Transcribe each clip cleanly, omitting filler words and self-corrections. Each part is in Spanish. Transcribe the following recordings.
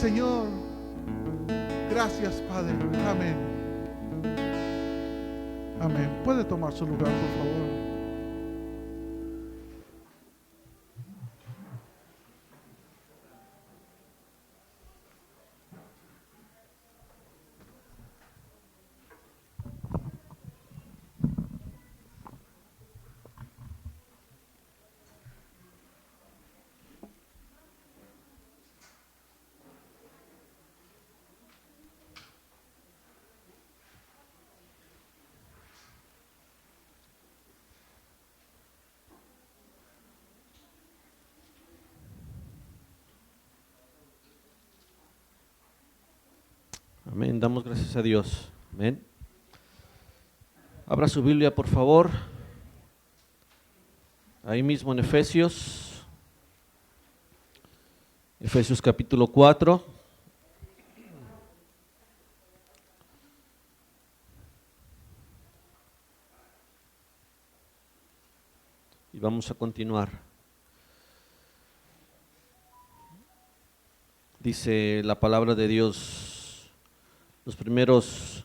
Señor. Gracias, Padre. Amén. Amén. Puede tomar su lugar, por favor. Amén, damos gracias a Dios. Amén. Abra su Biblia, por favor. Ahí mismo en Efesios. Efesios capítulo 4. Y vamos a continuar. Dice la palabra de Dios. Los primeros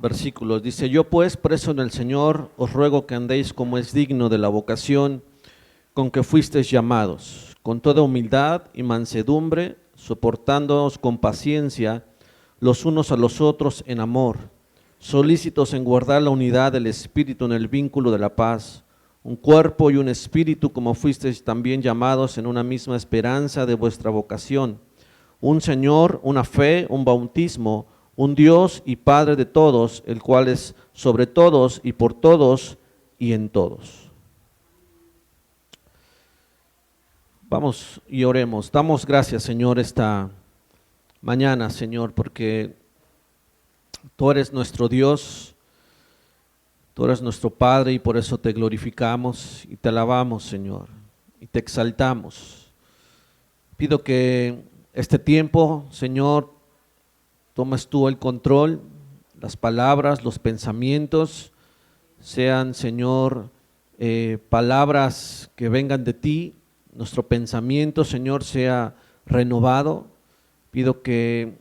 versículos, dice: yo pues, preso en el Señor, os ruego que andéis como es digno de la vocación con que fuisteis llamados, con toda humildad y mansedumbre, soportándoos con paciencia los unos a los otros en amor, solícitos en guardar la unidad del Espíritu en el vínculo de la paz, un cuerpo y un espíritu, como fuisteis también llamados en una misma esperanza de vuestra vocación, un Señor, una fe, un bautismo, un Dios y Padre de todos, el cual es sobre todos y por todos y en todos. Vamos y oremos. Damos gracias, Señor, esta mañana, Señor, porque tú eres nuestro Dios, tú eres nuestro Padre, y por eso te glorificamos y te alabamos, Señor, y te exaltamos. Pido que este tiempo, Señor, tomas tú el control, las palabras, los pensamientos, sean, Señor, palabras que vengan de ti, nuestro pensamiento, Señor, sea renovado. Pido que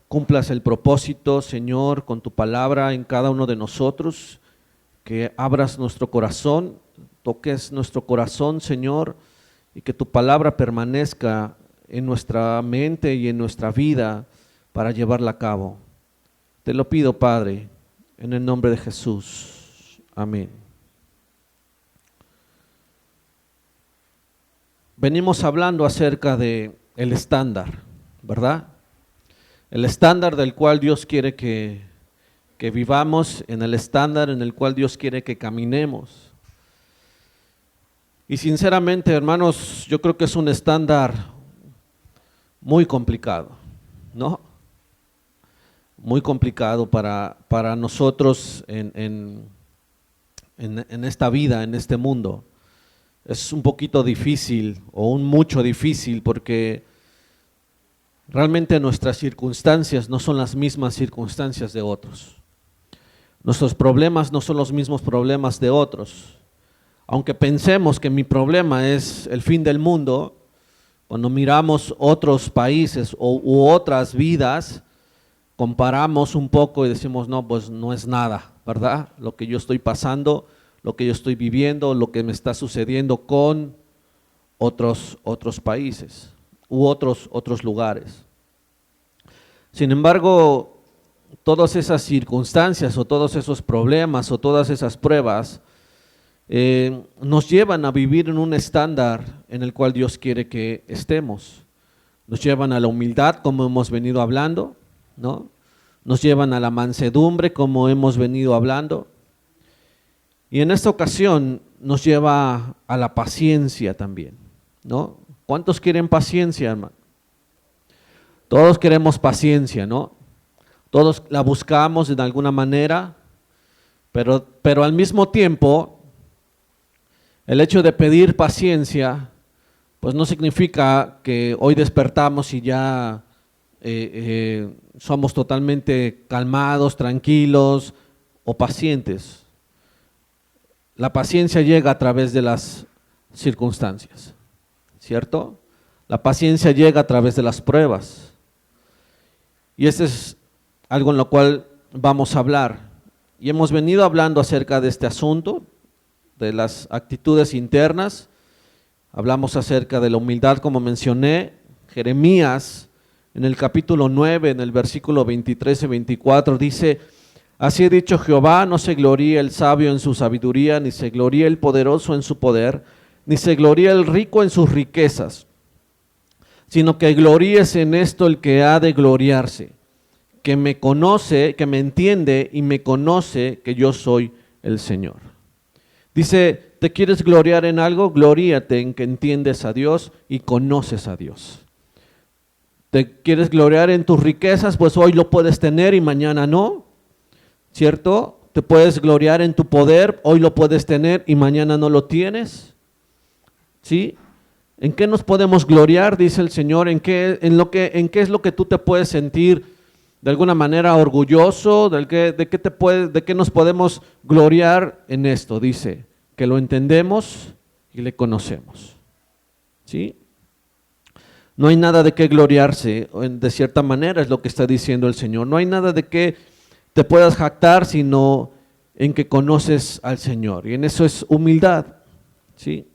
cumplas el propósito, Señor, con tu palabra en cada uno de nosotros, que abras nuestro corazón, toques nuestro corazón, Señor, y que tu palabra permanezca en nuestra mente y en nuestra vida para llevarla a cabo. Te lo pido, Padre, en el nombre de Jesús. Amén. Venimos hablando acerca de el estándar, ¿verdad? El estándar del cual Dios quiere que vivamos, en el estándar en el cual Dios quiere que caminemos. Y sinceramente, hermanos, yo creo que es un estándar muy complicado, ¿no? Muy complicado para nosotros en esta vida, en este mundo. Es un poquito difícil o un mucho difícil, porque realmente nuestras circunstancias no son las mismas circunstancias de otros. Nuestros problemas no son los mismos problemas de otros. Aunque pensemos que mi problema es el fin del mundo, cuando miramos otros países u otras vidas, comparamos un poco y decimos, no, pues no es nada, ¿verdad? Lo que yo estoy pasando, lo que yo estoy viviendo, lo que me está sucediendo con otros países u otros lugares. Sin embargo, todas esas circunstancias o todos esos problemas o todas esas pruebas nos llevan a vivir en un estándar en el cual Dios quiere que estemos. Nos llevan a la humildad, como hemos venido hablando, ¿no? Nos llevan a la mansedumbre, como hemos venido hablando, y en esta ocasión nos lleva a la paciencia también, ¿no? ¿Cuántos quieren paciencia, hermano? Todos queremos paciencia, ¿no? Todos la buscamos de alguna manera, pero al mismo tiempo, el hecho de pedir paciencia, pues no significa que hoy despertamos y ya somos totalmente calmados, tranquilos o pacientes. La paciencia llega a través de las circunstancias, ¿cierto? La paciencia llega a través de las pruebas. Y este es algo en lo cual vamos a hablar. Y hemos venido hablando acerca de este asunto, de las actitudes internas. Hablamos acerca de la humildad, como mencioné. Jeremías, en el capítulo 9, en el versículo 23 y 24, dice: así ha dicho Jehová, no se gloríe el sabio en su sabiduría, ni se gloríe el poderoso en su poder, ni se gloríe el rico en sus riquezas, sino que gloríese en esto el que ha de gloriarse, que me conoce, que me entiende y me conoce que yo soy el Señor. Dice, ¿te quieres gloriar en algo? Gloríate en que entiendes a Dios y conoces a Dios. ¿Te quieres gloriar en tus riquezas? Pues hoy lo puedes tener y mañana no, ¿cierto? ¿Te puedes gloriar en tu poder? Hoy lo puedes tener y mañana no lo tienes, ¿sí? ¿En qué nos podemos gloriar? Dice el Señor. ¿En qué es lo que tú te puedes sentir de alguna manera orgulloso? ¿De qué nos podemos gloriar en esto? Dice, que lo entendemos y le conocemos, ¿sí? No hay nada de qué gloriarse, de cierta manera es lo que está diciendo el Señor. No hay nada de qué te puedas jactar, sino en que conoces al Señor. Y en eso es humildad, ¿sí?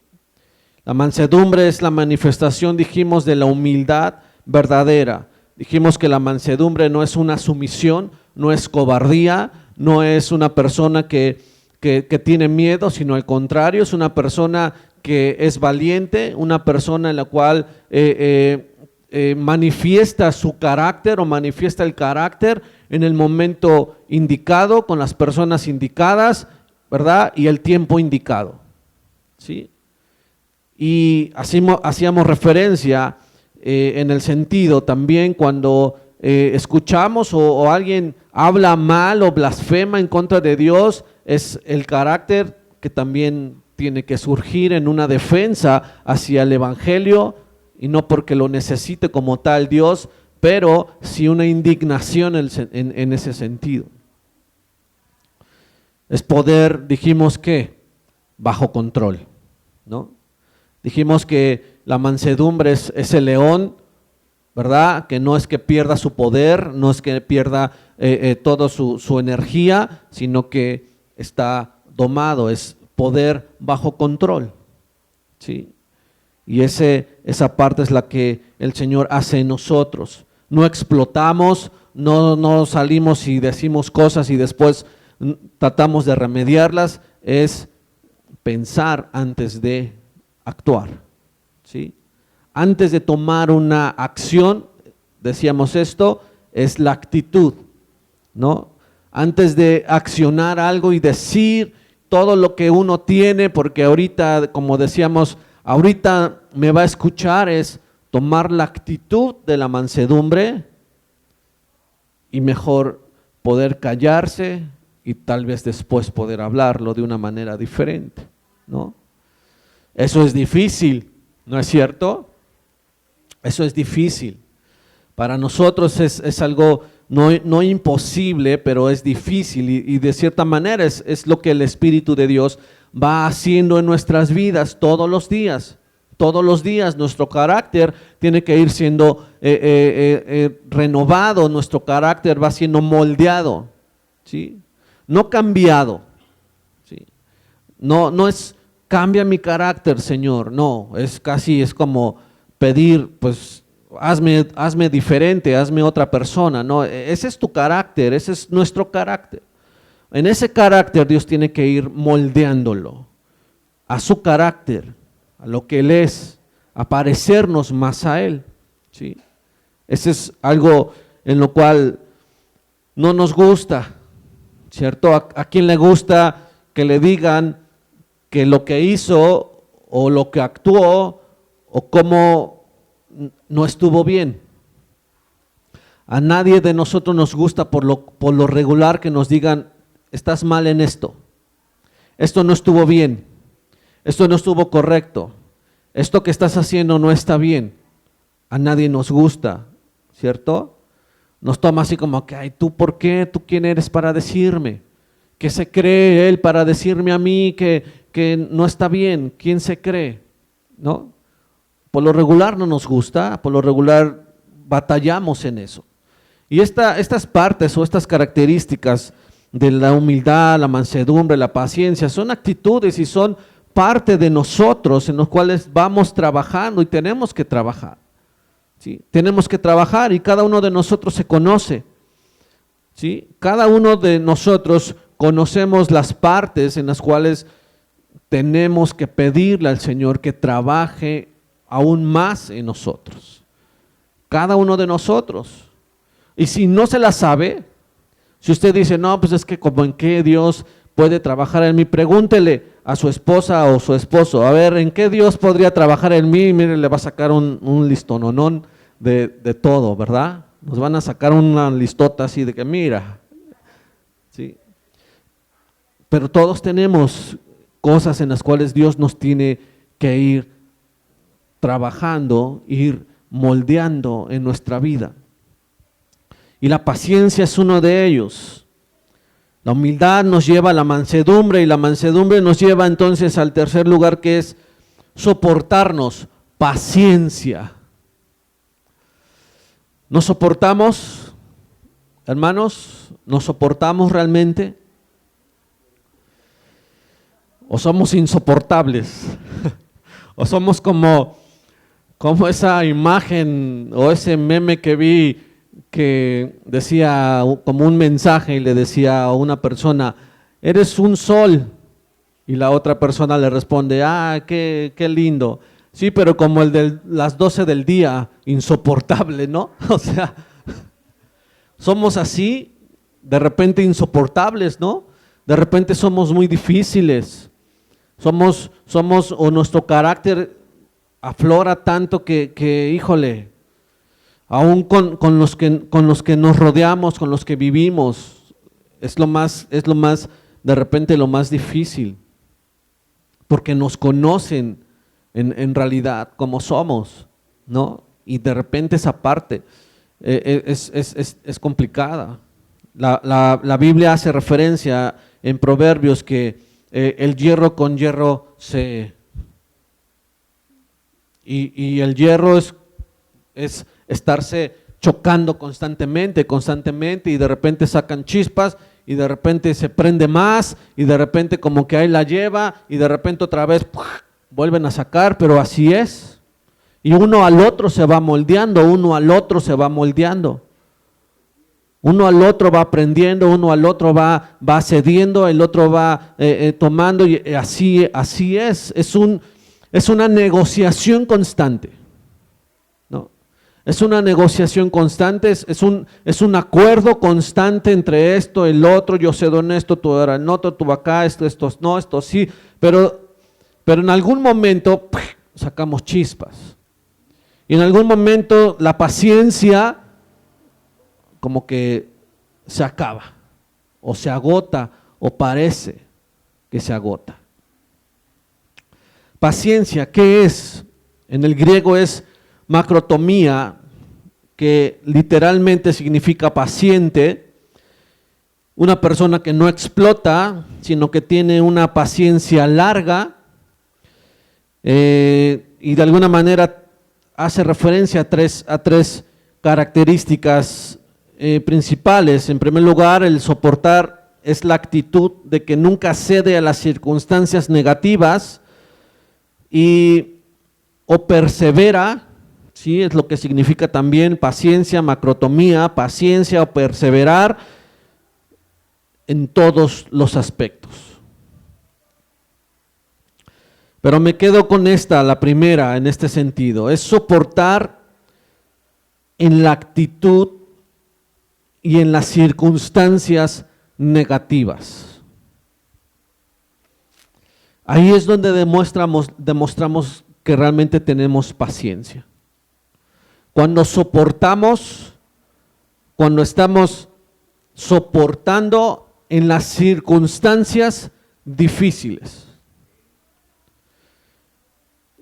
La mansedumbre es la manifestación, dijimos, de la humildad verdadera. Dijimos que la mansedumbre no es una sumisión, no es cobardía, no es una persona que tiene miedo, sino al contrario, es una persona que es valiente, una persona en la cual manifiesta su carácter o manifiesta el carácter en el momento indicado, con las personas indicadas, ¿verdad? Y el tiempo indicado, ¿sí? Y hacíamos referencia en el sentido también cuando escuchamos o alguien habla mal o blasfema en contra de Dios, es el carácter que también tiene que surgir en una defensa hacia el evangelio, y no porque lo necesite como tal Dios, pero sí una indignación en ese sentido. Es poder, dijimos que, bajo control, ¿no? Dijimos que la mansedumbre es el león, ¿verdad? Que no es que pierda su poder, no es que pierda toda su energía, sino que está domado, es poder bajo control, ¿sí? Y esa parte es la que el Señor hace en nosotros. No explotamos, no salimos y decimos cosas y después tratamos de remediarlas, es pensar antes de actuar, ¿sí? Antes de tomar una acción, decíamos esto, es la actitud, ¿no? Antes de accionar algo y decir todo lo que uno tiene, porque ahorita, como decíamos, ahorita me va a escuchar, es tomar la actitud de la mansedumbre y mejor poder callarse y tal vez después poder hablarlo de una manera diferente, ¿no? Eso es difícil, ¿no es cierto? Eso es difícil. Para nosotros es algo no imposible, pero es difícil y de cierta manera es lo que el Espíritu de Dios va haciendo en nuestras vidas todos los días. Todos los días nuestro carácter tiene que ir siendo renovado, nuestro carácter va siendo moldeado, ¿sí? No cambiado, ¿sí? No es cambia mi carácter, Señor, no, es como pedir, pues hazme diferente, hazme otra persona, no, ese es tu carácter, ese es nuestro carácter. En ese carácter Dios tiene que ir moldeándolo a su carácter, a lo que Él es, a parecernos más a Él, ¿sí? Ese es algo en lo cual no nos gusta, ¿cierto? ¿A quién le gusta que le digan que lo que hizo o lo que actuó o cómo no estuvo bien? A nadie de nosotros nos gusta por lo regular que nos digan, estás mal en esto no estuvo bien, esto no estuvo correcto, esto que estás haciendo no está bien. A nadie nos gusta, ¿cierto? Nos toma así como que, ay, ¿tú por qué? ¿Tú quién eres para decirme? ¿Qué se cree él para decirme a mí que no está bien? ¿Quién se cree? ¿No? Por lo regular no nos gusta, por lo regular batallamos en eso. Y estas partes o estas características de la humildad, la mansedumbre, la paciencia, son actitudes y son parte de nosotros en los cuales vamos trabajando y tenemos que trabajar. ¿Sí? Tenemos que trabajar y cada uno de nosotros se conoce. ¿Sí? Cada uno de nosotros conocemos las partes en las cuales tenemos que pedirle al Señor que trabaje aún más en nosotros. Cada uno de nosotros. Y si no se la sabe, si usted dice, no, pues es que como en qué Dios puede trabajar en mí, pregúntele a su esposa o su esposo, a ver, ¿en qué Dios podría trabajar en mí? Y mire, le va a sacar un listononón de todo, ¿verdad? Nos van a sacar una listota así de que mira, ¿sí? Pero todos tenemos cosas en las cuales Dios nos tiene que ir trabajando, ir moldeando en nuestra vida. Y la paciencia es uno de ellos. La humildad nos lleva a la mansedumbre y la mansedumbre nos lleva entonces al tercer lugar, que es soportarnos, paciencia. ¿Nos soportamos, hermanos? ¿Nos soportamos realmente? ¿O somos insoportables? ¿O somos como esa imagen o ese meme que vi que decía como un mensaje y le decía a una persona, eres un sol? Y la otra persona le responde, qué lindo. Sí, pero como el de las 12 del día, insoportable, ¿no? O sea, somos así, de repente insoportables, ¿no? De repente somos muy difíciles. Somos o nuestro carácter aflora tanto que híjole, aún con los que nos rodeamos, con los que vivimos, es lo más, de repente lo más difícil, porque nos conocen en realidad como somos, ¿no? Y de repente esa parte es complicada. La Biblia hace referencia en Proverbios que el hierro con hierro y el hierro es estarse chocando constantemente y de repente sacan chispas y de repente se prende más y de repente como que ahí la lleva y de repente otra vez vuelven a sacar, pero así es. Y uno al otro se va moldeando, uno al otro va aprendiendo, uno al otro va cediendo, el otro va tomando y así es una negociación constante. Es una negociación constante, es un acuerdo constante entre esto, el otro, yo cedo en esto, tú eras en otro, tú acá, esto no, esto sí, pero en algún momento sacamos chispas. Y en algún momento la paciencia como que se acaba, o se agota, o parece que se agota. Paciencia, ¿qué es? En el griego es macrotomía, que literalmente significa paciente, una persona que no explota, sino que tiene una paciencia larga, y de alguna manera hace referencia a tres características principales. En primer lugar, el soportar es la actitud de que nunca cede a las circunstancias negativas o persevera. Sí, es lo que significa también paciencia, macrotomía, paciencia o perseverar en todos los aspectos. Pero me quedo con la primera en este sentido, es soportar en la actitud y en las circunstancias negativas. Ahí es donde demostramos que realmente tenemos paciencia. Cuando soportamos, cuando estamos soportando en las circunstancias difíciles.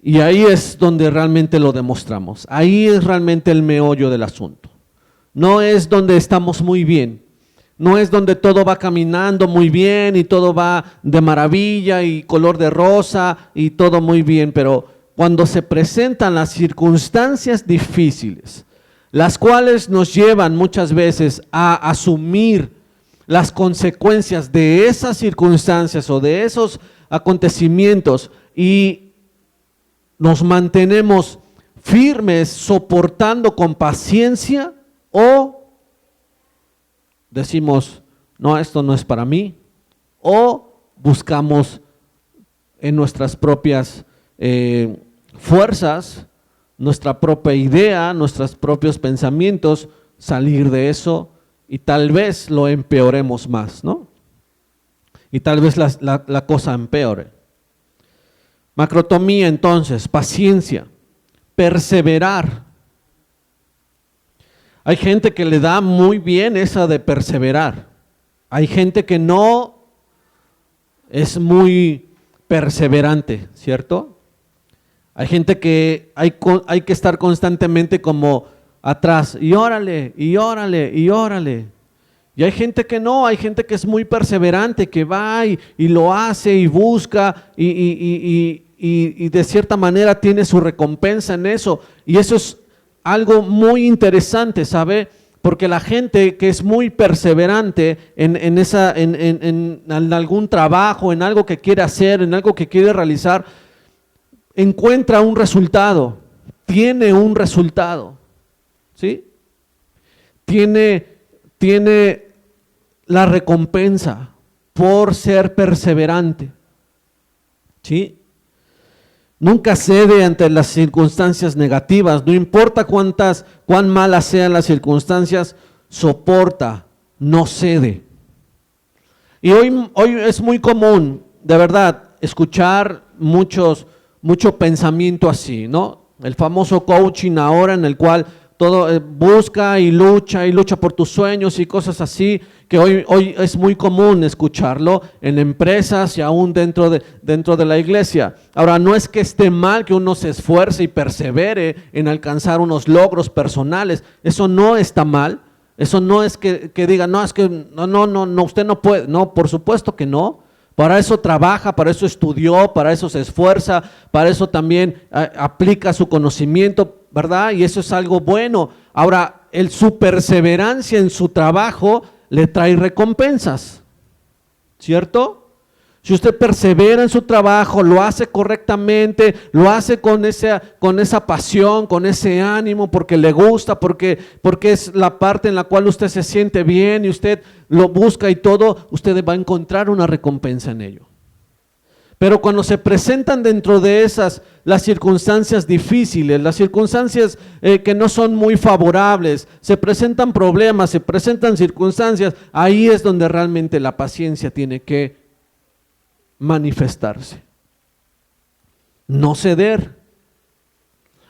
Y ahí es donde realmente lo demostramos. Ahí es realmente el meollo del asunto. No es donde estamos muy bien. No es donde todo va caminando muy bien y todo va de maravilla y color de rosa y todo muy bien, pero cuando se presentan las circunstancias difíciles, las cuales nos llevan muchas veces a asumir las consecuencias de esas circunstancias o de esos acontecimientos y nos mantenemos firmes soportando con paciencia, o decimos, no, esto no es para mí, o buscamos en nuestras propias fuerzas, nuestra propia idea, nuestros propios pensamientos, salir de eso y tal vez lo empeoremos más, ¿no? Y tal vez la cosa empeore. Macrotomía entonces, paciencia, perseverar. Hay gente que le da muy bien esa de perseverar. Hay gente que no es muy perseverante, ¿cierto? Hay gente que hay que estar constantemente como atrás, y órale, y órale, y órale. Y hay gente que no, hay gente que es muy perseverante, que va y lo hace y busca y de cierta manera tiene su recompensa en eso. Y eso es algo muy interesante, ¿sabe? Porque la gente que es muy perseverante en algún trabajo, en algo que quiere hacer, en algo que quiere realizar, encuentra un resultado, tiene un resultado, ¿sí? Tiene la recompensa por ser perseverante, ¿sí? Nunca cede ante las circunstancias negativas, no importa cuán malas sean las circunstancias, soporta, no cede. Y hoy es muy común, de verdad, escuchar mucho pensamiento así, ¿no? El famoso coaching ahora en el cual todo busca y lucha por tus sueños y cosas así, que hoy es muy común escucharlo en empresas y aún dentro de la iglesia. Ahora, no es que esté mal que uno se esfuerce y persevere en alcanzar unos logros personales, eso no está mal, eso no es que diga, no, es que no, usted no puede, no, por supuesto que no. Para eso trabaja, para eso estudió, para eso se esfuerza, para eso también aplica su conocimiento, ¿verdad? Y eso es algo bueno. Ahora, su perseverancia en su trabajo le trae recompensas, ¿cierto? Si usted persevera en su trabajo, lo hace correctamente, lo hace con esa pasión, con ese ánimo, porque le gusta, porque es la parte en la cual usted se siente bien y usted lo busca y todo, usted va a encontrar una recompensa en ello. Pero cuando se presentan dentro de las circunstancias difíciles, las circunstancias que no son muy favorables, se presentan problemas, se presentan circunstancias, ahí es donde realmente la paciencia tiene que manifestarse. No ceder,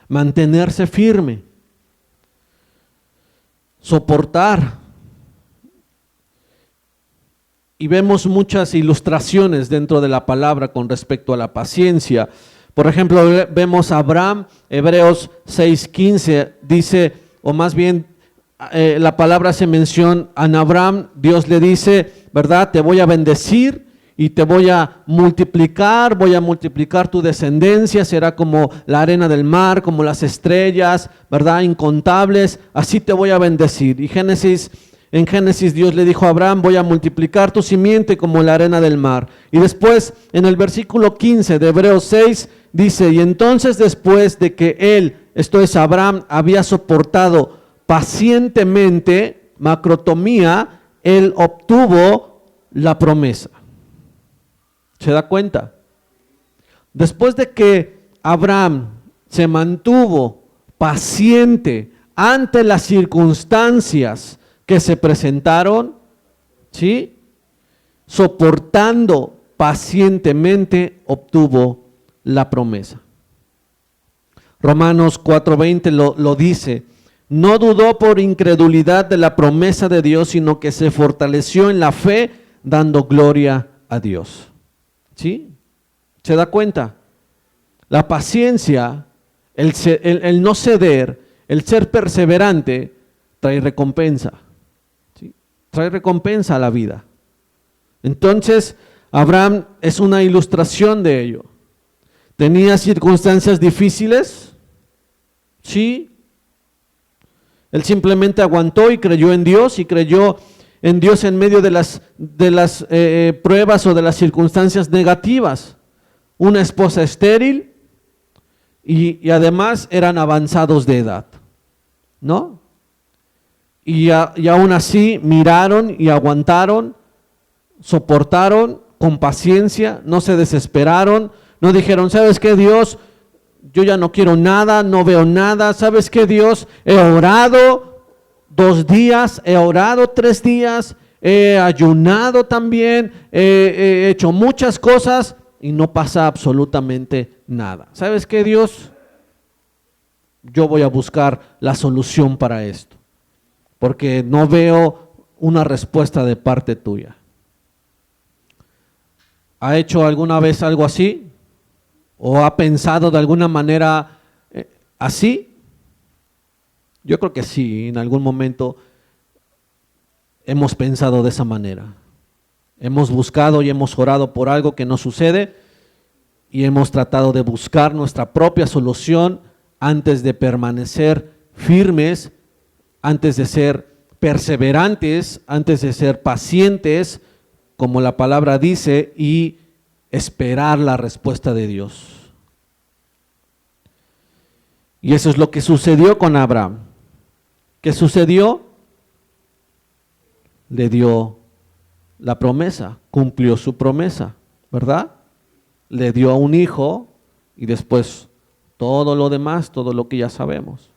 mantenerse firme, soportar. Y vemos muchas ilustraciones dentro de la palabra con respecto a la paciencia. Por ejemplo, vemos a Abraham, Hebreos 6:15, dice, o más bien la palabra se menciona a Abraham, Dios le dice, ¿verdad? Te voy a bendecir y te voy a multiplicar tu descendencia, será como la arena del mar, como las estrellas, ¿verdad? Incontables, así te voy a bendecir. Y en Génesis Dios le dijo a Abraham, voy a multiplicar tu simiente como la arena del mar. Y después en el versículo 15 de Hebreos 6 dice, y entonces después de que él, esto es Abraham, había soportado pacientemente, macrotomía, él obtuvo la promesa. ¿Se da cuenta? Después de que Abraham se mantuvo paciente ante las circunstancias que se presentaron, ¿sí? Soportando pacientemente, obtuvo la promesa. Romanos 4:20 lo dice, no dudó por incredulidad de la promesa de Dios, sino que se fortaleció en la fe, dando gloria a Dios. ¿Sí? ¿Se da cuenta? La paciencia, el no ceder, el ser perseverante, trae recompensa. ¿Sí? Trae recompensa a la vida. Entonces, Abraham es una ilustración de ello. ¿Tenía circunstancias difíciles? Sí. Él simplemente aguantó y creyó en Dios y creyó en Dios en medio de las pruebas o de las circunstancias negativas. Una esposa estéril y además eran avanzados de edad, ¿no? Y aún así miraron y aguantaron, soportaron con paciencia, no se desesperaron, no dijeron, ¿sabes qué, Dios? Yo ya no quiero nada, no veo nada. ¿Sabes qué, Dios? He orado 2 días, he orado 3 días, he ayunado también, he hecho muchas cosas y no pasa absolutamente nada. ¿Sabes qué, Dios? Yo voy a buscar la solución para esto, porque no veo una respuesta de parte tuya. ¿Ha hecho alguna vez algo así? ¿O ha pensado de alguna manera así? Yo creo que sí, en algún momento hemos pensado de esa manera. Hemos buscado y hemos orado por algo que no sucede y hemos tratado de buscar nuestra propia solución antes de permanecer firmes, antes de ser perseverantes, antes de ser pacientes, como la palabra dice, y esperar la respuesta de Dios. Y eso es lo que sucedió con Abraham. ¿Qué sucedió? Le dio la promesa, cumplió su promesa, ¿verdad? Le dio a un hijo y después todo lo demás, todo lo que ya sabemos.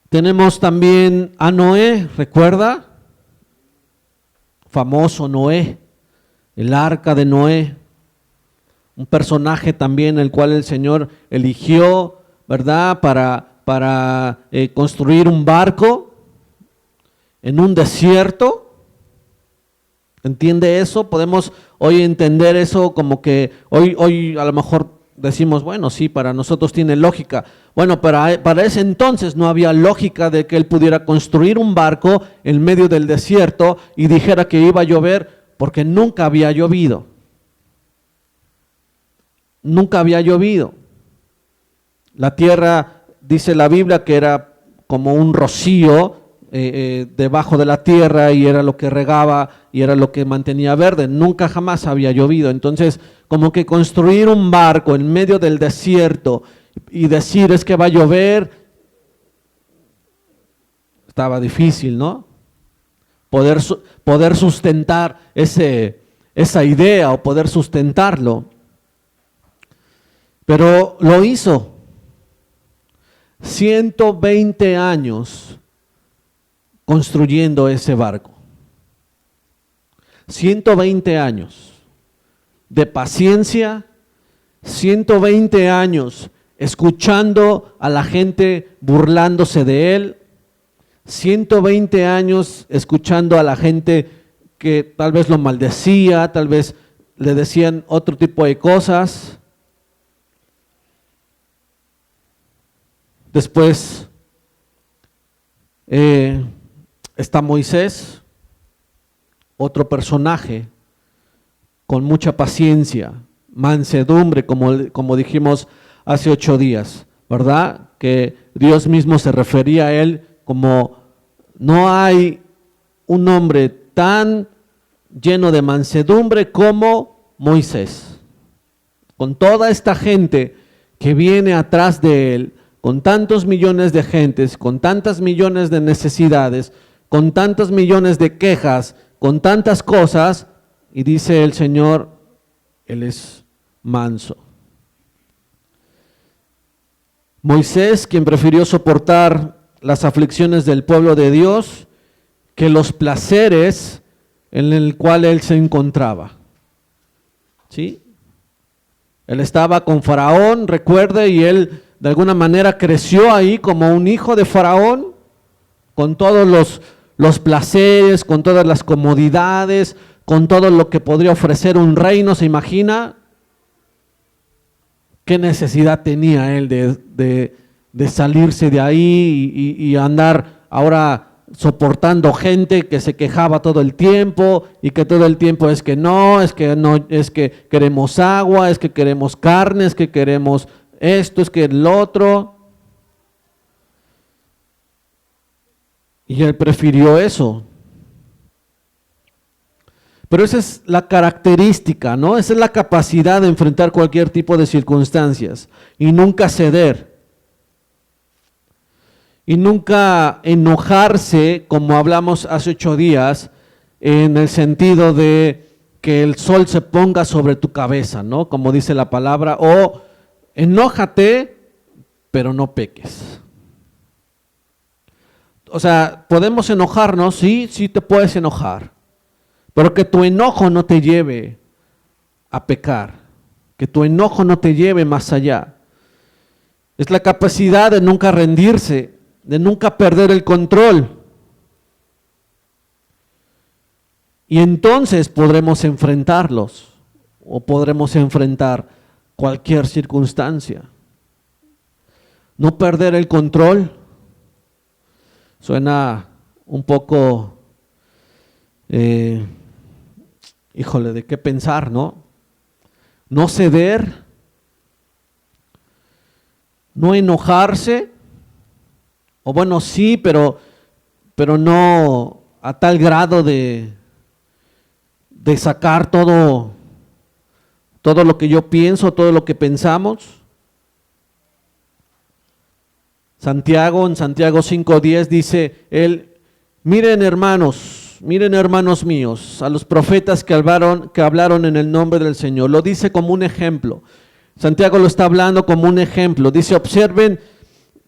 Tenemos también a Noé, ¿recuerda? Famoso Noé, el arca de Noé, un personaje también el cual el Señor eligió, ¿verdad? Para construir un barco en un desierto. ¿Entiende eso? Podemos hoy entender eso como que hoy a lo mejor decimos, bueno, sí, para nosotros tiene lógica. Bueno, para ese entonces no había lógica de que él pudiera construir un barco en medio del desierto y dijera que iba a llover, porque nunca había llovido. Nunca había llovido. La tierra, dice la Biblia, que era como un rocío debajo de la tierra y era lo que regaba y era lo que mantenía verde. Nunca jamás había llovido. Entonces, como que construir un barco en medio del desierto y decir es que va a llover, estaba difícil, ¿no? Poder sustentar esa idea o poder sustentarlo. Pero lo hizo. 120 años construyendo ese barco. 120 años de paciencia, 120 años escuchando a la gente burlándose de él, 120 años escuchando a la gente que tal vez lo maldecía, tal vez le decían otro tipo de cosas. Después está Moisés, otro personaje con mucha paciencia, mansedumbre, como dijimos hace 8 días, ¿verdad? Que Dios mismo se refería a él como no hay un hombre tan lleno de mansedumbre como Moisés. Con toda esta gente que viene atrás de él, con tantos millones de gentes, con tantas millones de necesidades, con tantos millones de quejas, con tantas cosas, y dice el Señor, Él es manso. Moisés, quien prefirió soportar las aflicciones del pueblo de Dios, que los placeres en el cual él se encontraba. ¿Sí? Él estaba con Faraón, recuerde, y él de alguna manera creció ahí como un hijo de Faraón, con todos los placeres, con todas las comodidades, con todo lo que podría ofrecer un reino. ¿Se imagina qué necesidad tenía él de salirse de ahí y andar ahora soportando gente que se quejaba todo el tiempo y que todo el tiempo es que no, es que queremos agua, es que queremos carne, es que queremos esto, es que el otro? Y él prefirió eso. Pero esa es la característica, ¿no? Esa es la capacidad de enfrentar cualquier tipo de circunstancias y nunca ceder. Y nunca enojarse, como hablamos hace 8 días, en el sentido de que el sol se ponga sobre tu cabeza, ¿no? Como dice la palabra, o enójate, pero no peques. O sea, podemos enojarnos, sí te puedes enojar, pero que tu enojo no te lleve a pecar, que tu enojo no te lleve más allá. Es la capacidad de nunca rendirse, de nunca perder el control. Y entonces podremos enfrentarlos o podremos enfrentar cualquier circunstancia. No perder el control suena un poco, híjole, de qué pensar, ¿no? No ceder, no enojarse, o bueno, sí, pero no a tal grado de sacar todo lo que yo pienso, todo lo que pensamos. En Santiago 5:10 dice él, miren hermanos míos, a los profetas que hablaron en el nombre del Señor. Lo dice como un ejemplo. Santiago lo está hablando como un ejemplo. Dice, observen,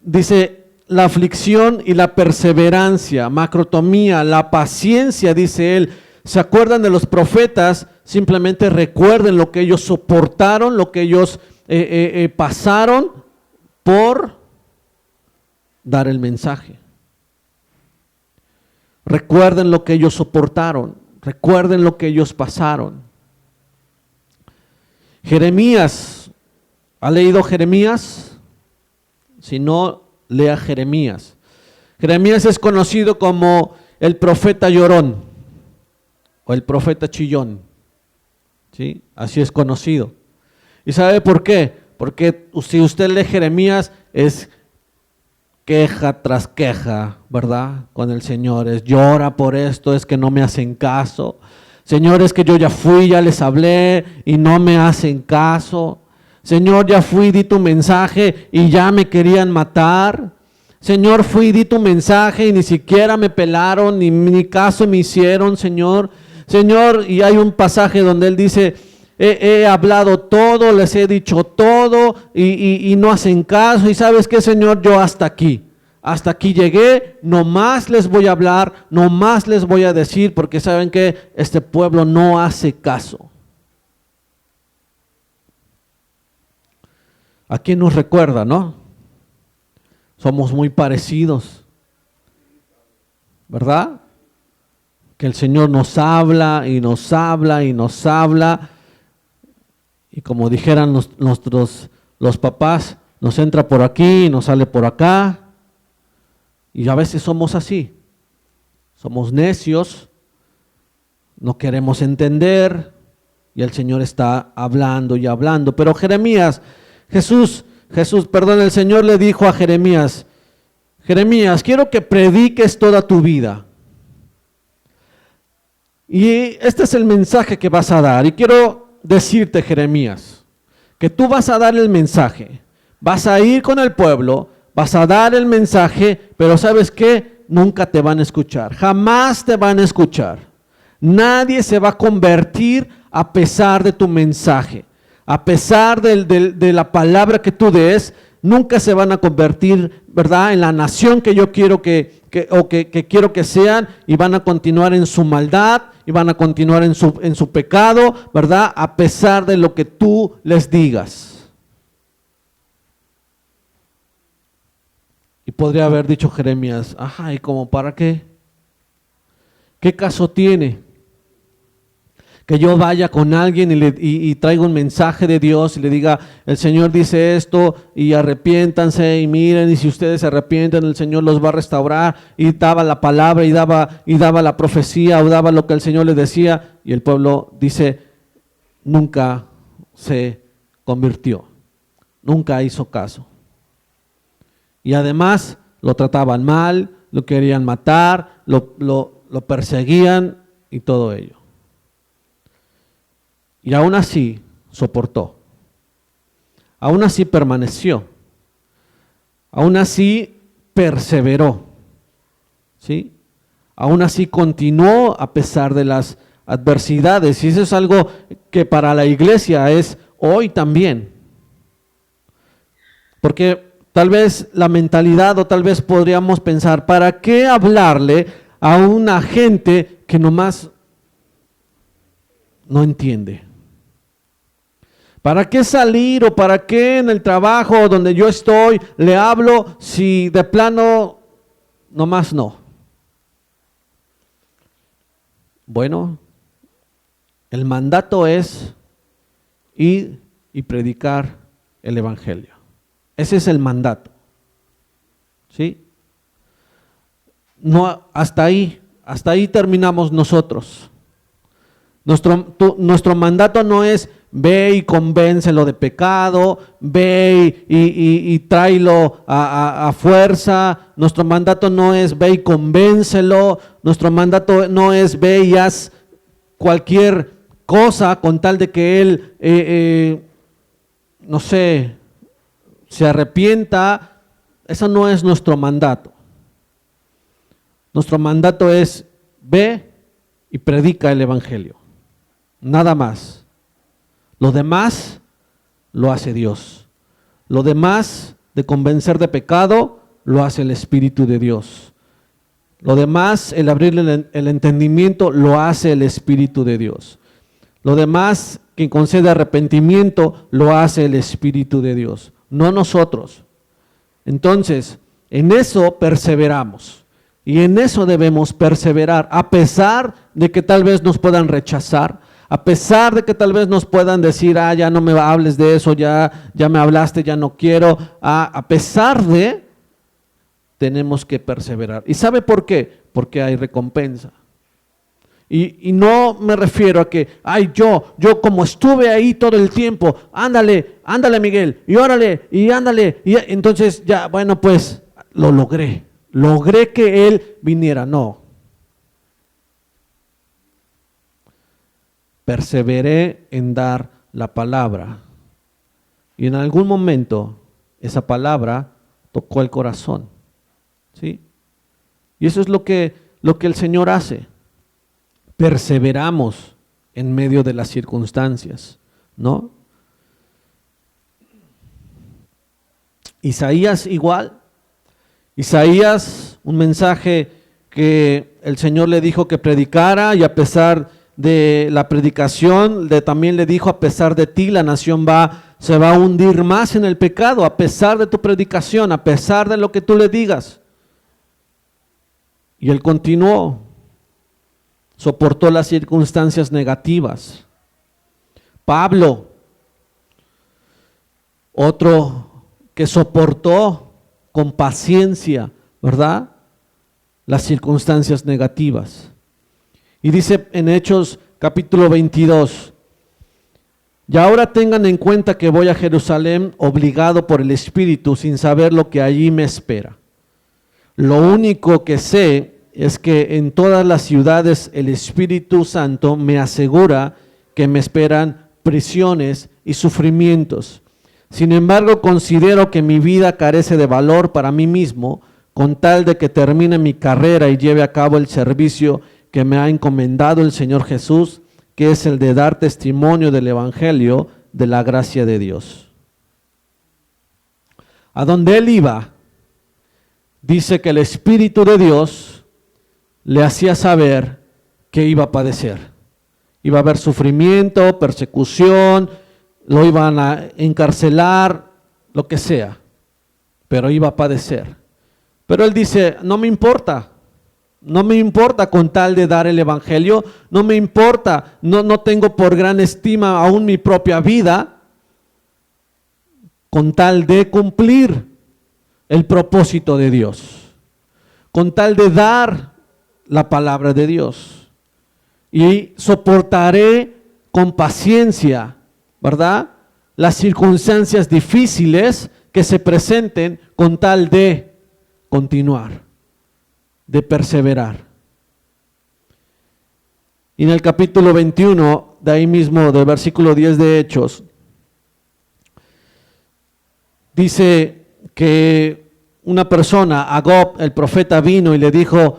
dice, la aflicción y la perseverancia, macrotomía, la paciencia, dice él. ¿Se acuerdan de los profetas? Simplemente recuerden lo que ellos soportaron, lo que ellos pasaron por dar el mensaje. Recuerden lo que ellos soportaron, recuerden lo que ellos pasaron. Jeremías, ¿ha leído Jeremías? Si no, lea Jeremías. Jeremías es conocido como el profeta llorón o el profeta chillón, ¿sí? Así es conocido. ¿Y sabe por qué? Porque si usted lee Jeremías es queja tras queja, ¿verdad? Con el Señor, es llora por esto, es que no me hacen caso. Señor, es que yo ya fui, ya les hablé y no me hacen caso. Señor, ya fui, di tu mensaje y ya me querían matar. Señor, fui, di tu mensaje y ni siquiera me pelaron, ni caso me hicieron, Señor. Señor, y hay un pasaje donde él dice, he hablado todo, les he dicho todo y no hacen caso. Y ¿sabes qué, Señor? Yo hasta aquí llegué, no más les voy a hablar, no más les voy a decir, porque saben que este pueblo no hace caso. ¿A quién nos recuerda, no? Somos muy parecidos, ¿verdad? Que el Señor nos habla y nos habla y nos habla. Y como dijeran los papás, nos entra por aquí y nos sale por acá. Y a veces somos así. Somos necios, no queremos entender y el Señor está hablando y hablando. Pero el Señor le dijo a Jeremías, quiero que prediques toda tu vida. Y este es el mensaje que vas a dar. Y quiero decirte, Jeremías, que tú vas a dar el mensaje. Vas a ir con el pueblo, vas a dar el mensaje, pero ¿sabes qué? Nunca te van a escuchar. Jamás te van a escuchar. Nadie se va a convertir a pesar de tu mensaje. A pesar de la palabra que tú des, nunca se van a convertir, ¿verdad?, en la nación que yo quiero que quiero que sean, y van a continuar en su maldad y van a continuar en su pecado, ¿verdad?, a pesar de lo que tú les digas. Y podría haber dicho Jeremías, ajá, ¿y cómo para qué? ¿Qué caso tiene que yo vaya con alguien y traiga un mensaje de Dios y le diga, el Señor dice esto y arrepiéntanse y miren, y si ustedes se arrepienten el Señor los va a restaurar? Y daba la palabra y daba la profecía o daba lo que el Señor les decía, y el pueblo dice, nunca se convirtió, nunca hizo caso. Y además lo trataban mal, lo querían matar, lo perseguían y todo ello. Y aún así soportó, aún así permaneció, aún así perseveró, ¿sí? Aún así continuó a pesar de las adversidades, y eso es algo que para la iglesia es hoy también. Porque tal vez la mentalidad, o tal vez podríamos pensar, ¿para qué hablarle a una gente que nomás no entiende? ¿Para qué salir o para qué en el trabajo donde yo estoy le hablo si de plano nomás no? Bueno, el mandato es ir y predicar el evangelio. Ese es el mandato. ¿Sí? No, hasta ahí terminamos nosotros. Nuestro mandato no es ve y convéncelo de pecado, ve y tráelo a fuerza. Nuestro mandato no es ve y convéncelo. Nuestro mandato no es ve y haz cualquier cosa con tal de que él, no sé, se arrepienta. Eso no es nuestro mandato. Nuestro mandato es ve y predica el evangelio. Nada más. Lo demás lo hace Dios. Lo demás de convencer de pecado lo hace el Espíritu de Dios. Lo demás, el abrirle el entendimiento, lo hace el Espíritu de Dios. Lo demás, que concede arrepentimiento, lo hace el Espíritu de Dios, no nosotros. Entonces, en eso perseveramos. Y en eso debemos perseverar, a pesar de que tal vez nos puedan rechazar, a pesar de que tal vez nos puedan decir, ya no me hables de eso, ya me hablaste, ya no quiero. A pesar de, tenemos que perseverar. ¿Y sabe por qué? Porque hay recompensa. Y no me refiero a que, yo como estuve ahí todo el tiempo, ándale Miguel, y órale, y ándale, y entonces ya, bueno, pues lo logré que él viniera. No. Perseveré en dar la palabra, y en algún momento esa palabra tocó el corazón, ¿sí? Y eso es lo que el Señor hace. Perseveramos en medio de las circunstancias, ¿no? Isaías igual. Isaías, un mensaje que el Señor le dijo que predicara, y a pesar de la predicación, también le dijo, a pesar de ti la nación se va a hundir más en el pecado, a pesar de tu predicación, a pesar de lo que tú le digas. Y él continuó, soportó las circunstancias negativas. Pablo, otro que soportó con paciencia, ¿verdad?, las circunstancias negativas. Y dice en Hechos capítulo 22, y ahora tengan en cuenta que voy a Jerusalén obligado por el Espíritu, sin saber lo que allí me espera. Lo único que sé es que en todas las ciudades el Espíritu Santo me asegura que me esperan prisiones y sufrimientos. Sin embargo, considero que mi vida carece de valor para mí mismo, con tal de que termine mi carrera y lleve a cabo el servicio que me ha encomendado el Señor Jesús, que es el de dar testimonio del Evangelio de la gracia de Dios. A donde él iba, dice que el Espíritu de Dios le hacía saber que iba a padecer. Iba a haber sufrimiento, persecución, lo iban a encarcelar, lo que sea, pero iba a padecer. Pero él dice, no me importa con tal de dar el Evangelio, no me importa, no tengo por gran estima aún mi propia vida, con tal de cumplir el propósito de Dios, con tal de dar la palabra de Dios. Y soportaré con paciencia, ¿verdad?, las circunstancias difíciles que se presenten con tal de continuar. de perseverar. Y en el capítulo 21, de ahí mismo, del versículo 10 de Hechos, dice que una persona, Agob, el profeta, vino y le dijo: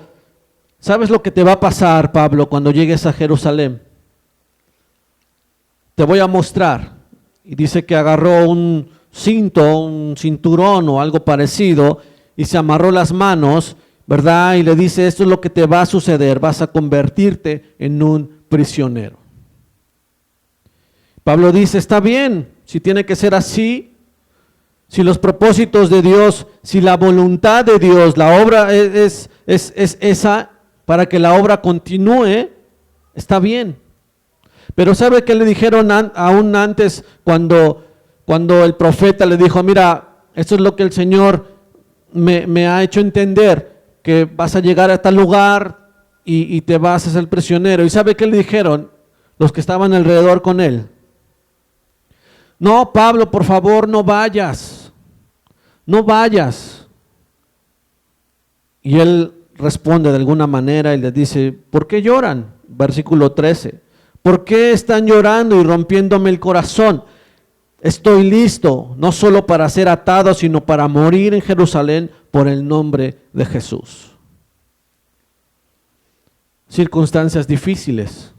¿sabes lo que te va a pasar, Pablo, cuando llegues a Jerusalén? Te voy a mostrar. Y dice que agarró un cinto, un cinturón o algo parecido, y se amarró las manos, ¿verdad? Y le dice: esto es lo que te va a suceder, vas a convertirte en un prisionero. Pablo dice: está bien, si tiene que ser así, si los propósitos de Dios, si la voluntad de Dios, la obra es esa, para que la obra continúe, está bien. Pero ¿sabe qué le dijeron aún antes cuando el profeta le dijo: mira, esto es lo que el Señor me ha hecho entender, que vas a llegar a tal lugar y te vas a ser prisionero? ¿Y sabe qué le dijeron los que estaban alrededor con él? No, Pablo, por favor, no vayas, no vayas. Y él responde de alguna manera y les dice: ¿por qué lloran? Versículo 13. ¿Por qué están llorando y rompiéndome el corazón? Estoy listo, no solo para ser atado, sino para morir en Jerusalén por el nombre de Jesús. Circunstancias difíciles,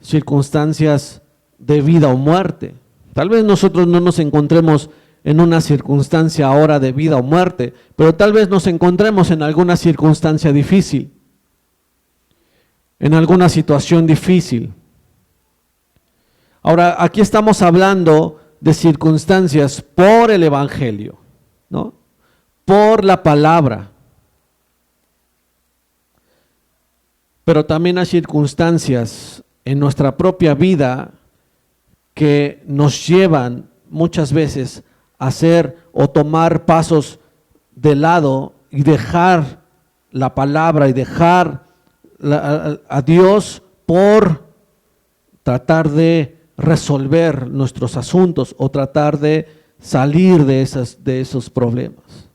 circunstancias de vida o muerte. Tal vez nosotros no nos encontremos en una circunstancia ahora de vida o muerte, pero tal vez nos encontremos en alguna circunstancia difícil, en alguna situación difícil. Ahora, aquí estamos hablando de circunstancias por el Evangelio, ¿no? Por la palabra. Pero también hay circunstancias en nuestra propia vida que nos llevan muchas veces a hacer o tomar pasos de lado y dejar la palabra y dejar a Dios por tratar de resolver nuestros asuntos o tratar de salir de esos problemas.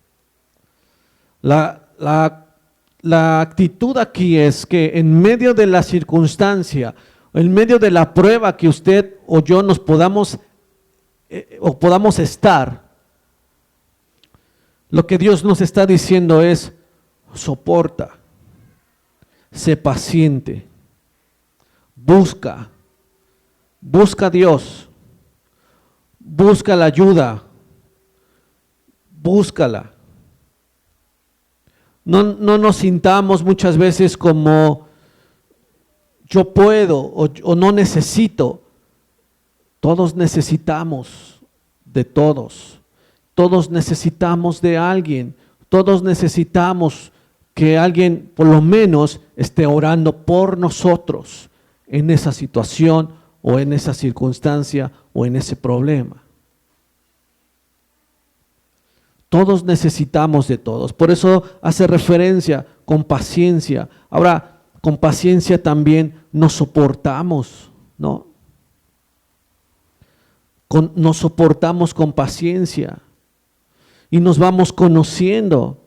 La actitud aquí es que en medio de la circunstancia, en medio de la prueba que usted o yo nos podamos estar, lo que Dios nos está diciendo es: soporta, sé paciente, busca a Dios, busca la ayuda, búscala. No nos sintamos muchas veces como yo puedo o no necesito. Todos necesitamos de todos. Todos necesitamos de alguien. Todos necesitamos que alguien por lo menos esté orando por nosotros en esa situación o en esa circunstancia o en ese problema. Todos necesitamos de todos. Por eso hace referencia con paciencia. Ahora, con paciencia también nos soportamos, ¿no? Nos soportamos con paciencia y nos vamos conociendo.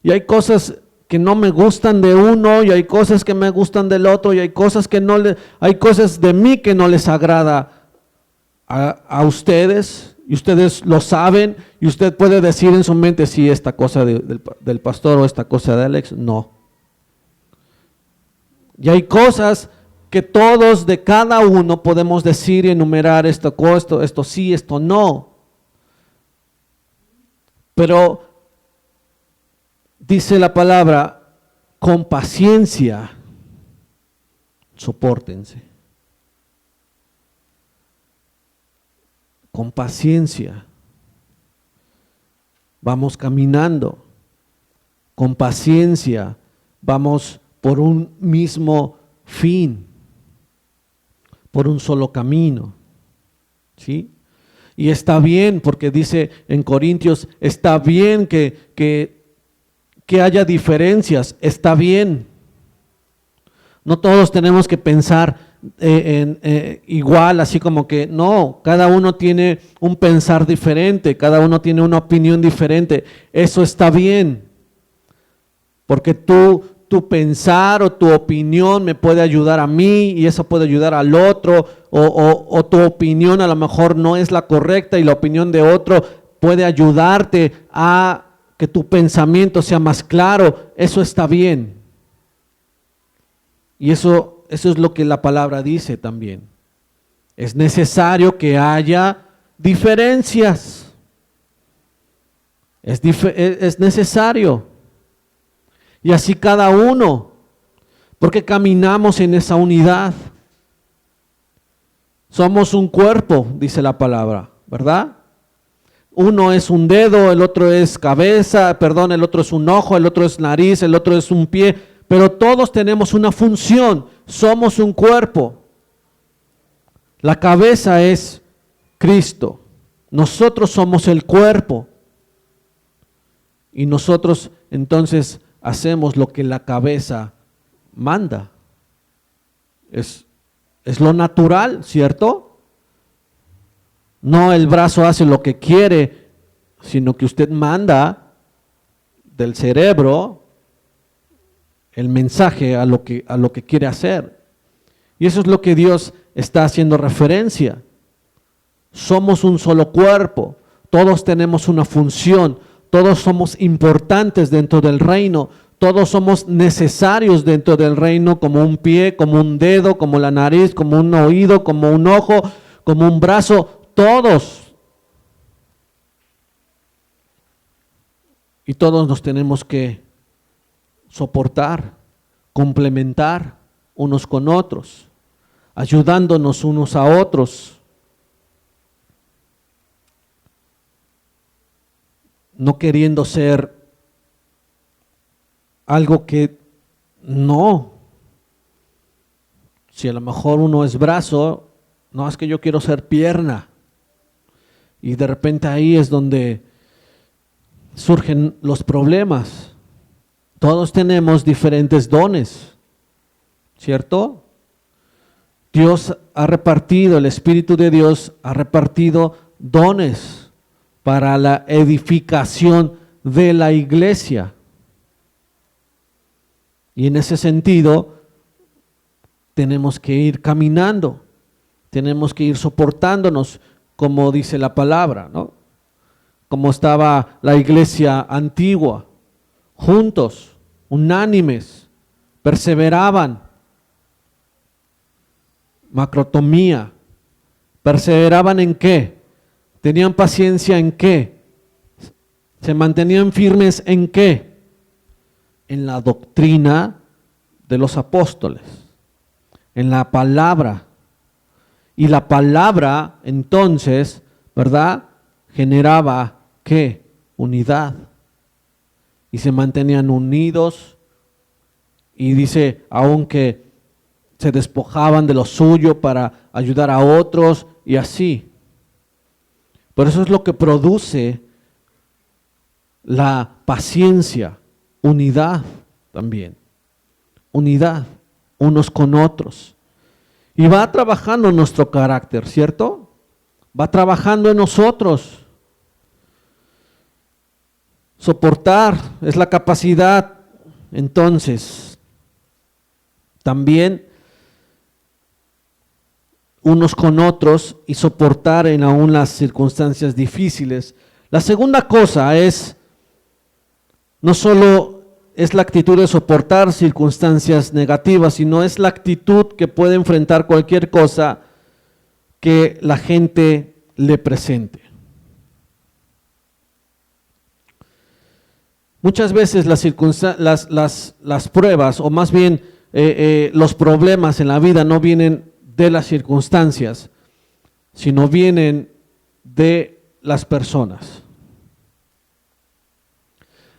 Y hay cosas que no me gustan de uno y hay cosas que me gustan del otro y hay cosas hay cosas de mí que no les agrada a ustedes. Y ustedes lo saben, y usted puede decir en su mente: sí, esta cosa del pastor o esta cosa de Alex, no. Y hay cosas que todos de cada uno podemos decir y enumerar: esto sí, esto no. Pero dice la palabra: con paciencia, sopórtense. Con paciencia vamos caminando, con paciencia vamos por un mismo fin, por un solo camino, ¿sí? Y está bien, porque dice en Corintios, está bien que haya diferencias, está bien. No todos tenemos que pensar igual, así como que no, cada uno tiene un pensar diferente, cada uno tiene una opinión diferente, eso está bien. porque tu pensar o tu opinión me puede ayudar a mí y eso puede ayudar al otro, o tu opinión a lo mejor no es la correcta y la opinión de otro puede ayudarte a que tu pensamiento sea más claro. Eso está bien. Y eso es lo que la palabra dice también. Es necesario que haya diferencias. Es necesario. Y así cada uno, porque caminamos en esa unidad. Somos un cuerpo, dice la palabra, ¿verdad? Uno es un dedo, el otro es cabeza, el otro es un ojo, el otro es nariz, el otro es un pie, pero todos tenemos una función, somos un cuerpo. La cabeza es Cristo, nosotros somos el cuerpo y nosotros entonces hacemos lo que la cabeza manda. Es lo natural, ¿cierto? No el brazo hace lo que quiere, sino que usted manda del cerebro el mensaje a lo que quiere hacer. Y eso es lo que Dios está haciendo referencia. Somos un solo cuerpo, todos tenemos una función, todos somos importantes dentro del reino, todos somos necesarios dentro del reino, como un pie, como un dedo, como la nariz, como un oído, como un ojo, como un brazo, todos. Y todos nos tenemos que soportar, complementar unos con otros, ayudándonos unos a otros. No queriendo ser algo que no. Si a lo mejor uno es brazo, no, es que yo quiero ser pierna. Y de repente ahí es donde surgen los problemas. Todos tenemos diferentes dones, ¿cierto? Dios ha repartido, el Espíritu de Dios ha repartido dones para la edificación de la iglesia. Y en ese sentido, tenemos que ir caminando, tenemos que ir soportándonos, como dice la palabra, ¿no? Como estaba la iglesia antigua, juntos, unánimes, perseveraban, macrotomía, perseveraban ¿en qué? ¿Tenían paciencia en qué? ¿Se mantenían firmes en qué? En la doctrina de los apóstoles, en la palabra. Y la palabra entonces, ¿verdad? Generaba ¿qué? Unidad. Y se mantenían unidos. Y dice, aunque se despojaban de lo suyo para ayudar a otros y así. Por eso es lo que produce la paciencia, unidad también, unidad unos con otros. Y va trabajando nuestro carácter, ¿cierto? Va trabajando en nosotros. Soportar es la capacidad, entonces, también unos con otros y soportar en aún las circunstancias difíciles. La segunda cosa es, no solo es la actitud de soportar circunstancias negativas, sino es la actitud que puede enfrentar cualquier cosa que la gente le presente. Muchas veces las pruebas, o más bien los problemas en la vida no vienen de las circunstancias, sino vienen de las personas.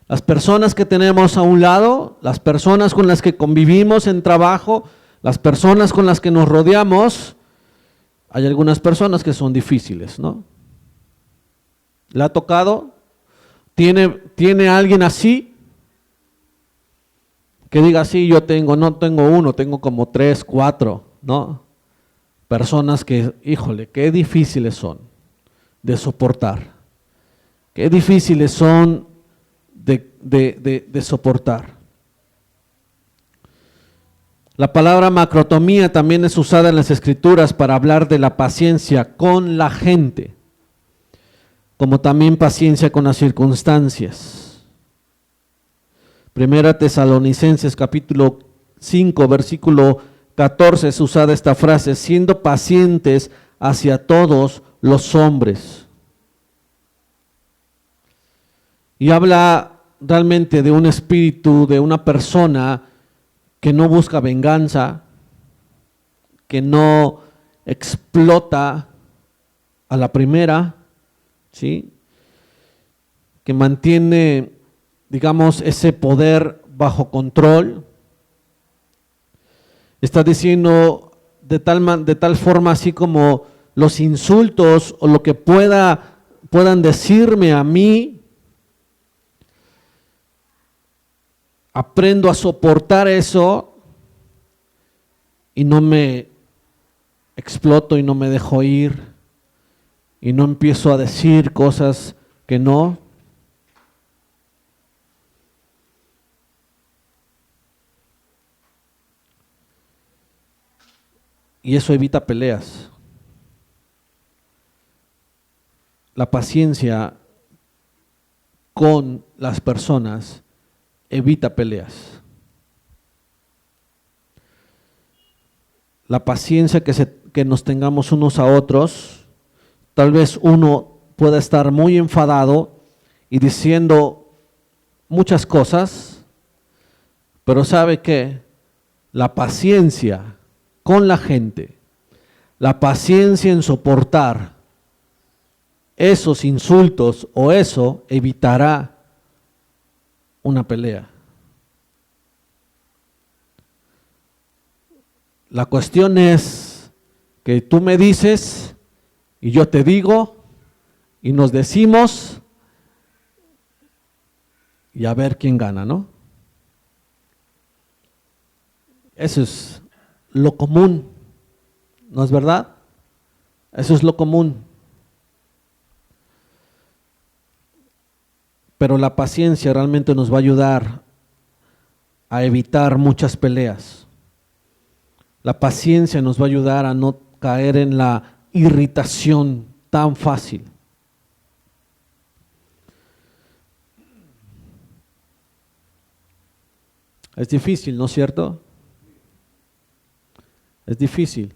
Las personas que tenemos a un lado, las personas con las que convivimos en trabajo, las personas con las que nos rodeamos, hay algunas personas que son difíciles, ¿no? ¿Le ha tocado? ¿Tiene alguien así? Que diga, sí, yo no tengo uno, tengo como 3, 4, ¿no? Personas que, híjole, qué difíciles son de soportar. Qué difíciles son de soportar. La palabra macrotomía también es usada en las Escrituras para hablar de la paciencia con la gente, como también paciencia con las circunstancias. Primera Tesalonicenses capítulo 5, versículo 14 es usada esta frase, siendo pacientes hacia todos los hombres. Y habla realmente de un espíritu, de una persona que no busca venganza, que no explota a la primera, ¿sí? Que mantiene, digamos, ese poder bajo control. Está diciendo de tal forma así como los insultos o lo que puedan decirme a mí, aprendo a soportar eso y no me exploto y no me dejo ir y no empiezo a decir cosas que no. Y eso evita peleas. La paciencia con las personas evita peleas. La paciencia que nos tengamos unos a otros, tal vez uno pueda estar muy enfadado y diciendo muchas cosas, pero ¿sabe qué? La paciencia con la gente, la paciencia en soportar esos insultos o eso evitará una pelea. La cuestión es que tú me dices y yo te digo y nos decimos y a ver quién gana, ¿no? Eso es lo común, ¿no es verdad? Eso es lo común. Pero la paciencia realmente nos va a ayudar a evitar muchas peleas. La paciencia nos va a ayudar a no caer en la irritación tan fácil. Es difícil, ¿no es cierto? Es difícil.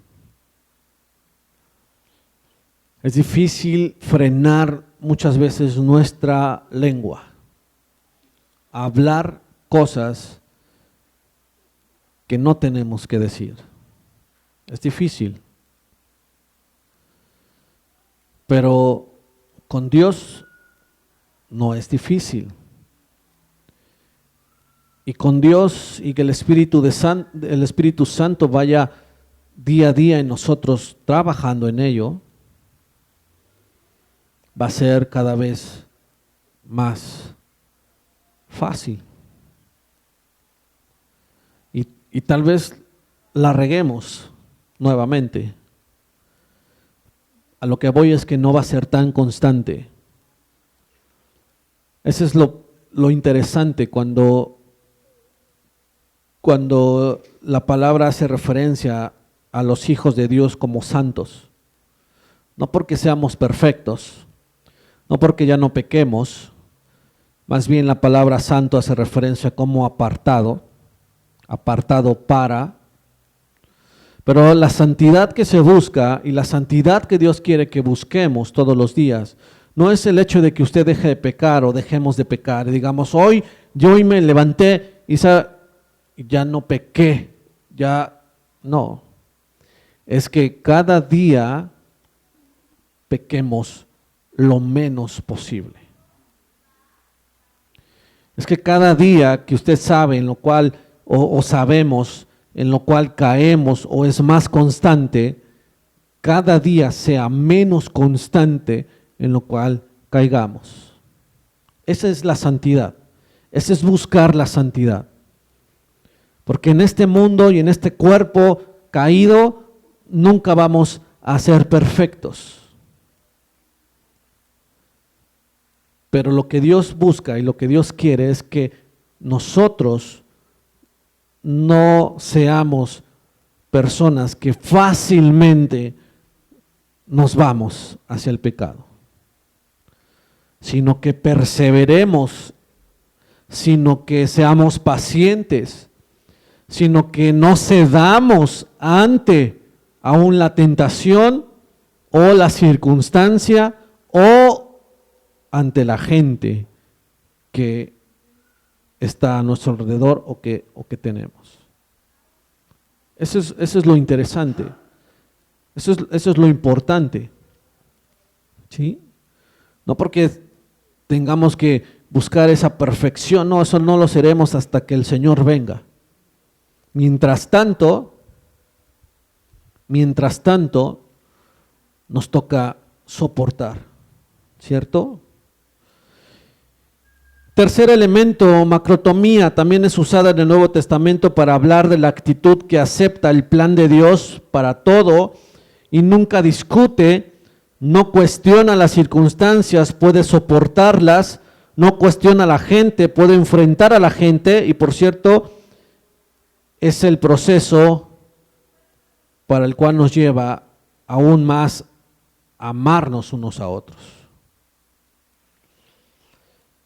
Es difícil frenar muchas veces nuestra lengua, hablar cosas que no tenemos que decir. Es difícil. Pero con Dios no es difícil. Y con Dios y que el Espíritu Santo vaya día a día en nosotros trabajando en ello, va a ser cada vez más fácil. Y tal vez la reguemos nuevamente. A lo que voy es que no va a ser tan constante. Ese es lo interesante cuando la palabra hace referencia a los hijos de Dios como santos. No porque seamos perfectos, no porque ya no pequemos, más bien la palabra santo hace referencia como apartado para, pero la santidad que se busca y la santidad que Dios quiere que busquemos todos los días, no es el hecho de que usted deje de pecar o dejemos de pecar, y digamos, hoy me levanté y ya no pequé, ya no, es que cada día pequemos lo menos posible. Es que cada día que usted sabe en lo cual o sabemos en lo cual caemos o es más constante, cada día sea menos constante en lo cual caigamos. Esa es la santidad, ese es buscar la santidad. Porque en este mundo y en este cuerpo caído nunca vamos a ser perfectos. Pero lo que Dios busca y lo que Dios quiere es que nosotros no seamos personas que fácilmente nos vamos hacia el pecado, sino que perseveremos, sino que seamos pacientes, sino que no cedamos ante aún la tentación o la circunstancia o ante la gente que está a nuestro alrededor o que tenemos. Eso es lo interesante, eso es lo importante, ¿sí? No porque tengamos que buscar esa perfección, no, eso no lo seremos hasta que el Señor venga. Mientras tanto, nos toca soportar, ¿cierto? Tercer elemento, macrotomía, también es usada en el Nuevo Testamento para hablar de la actitud que acepta el plan de Dios para todo y nunca discute, no cuestiona las circunstancias, puede soportarlas, no cuestiona a la gente, puede enfrentar a la gente y por cierto, es el proceso para el cual nos lleva aún más a amarnos unos a otros.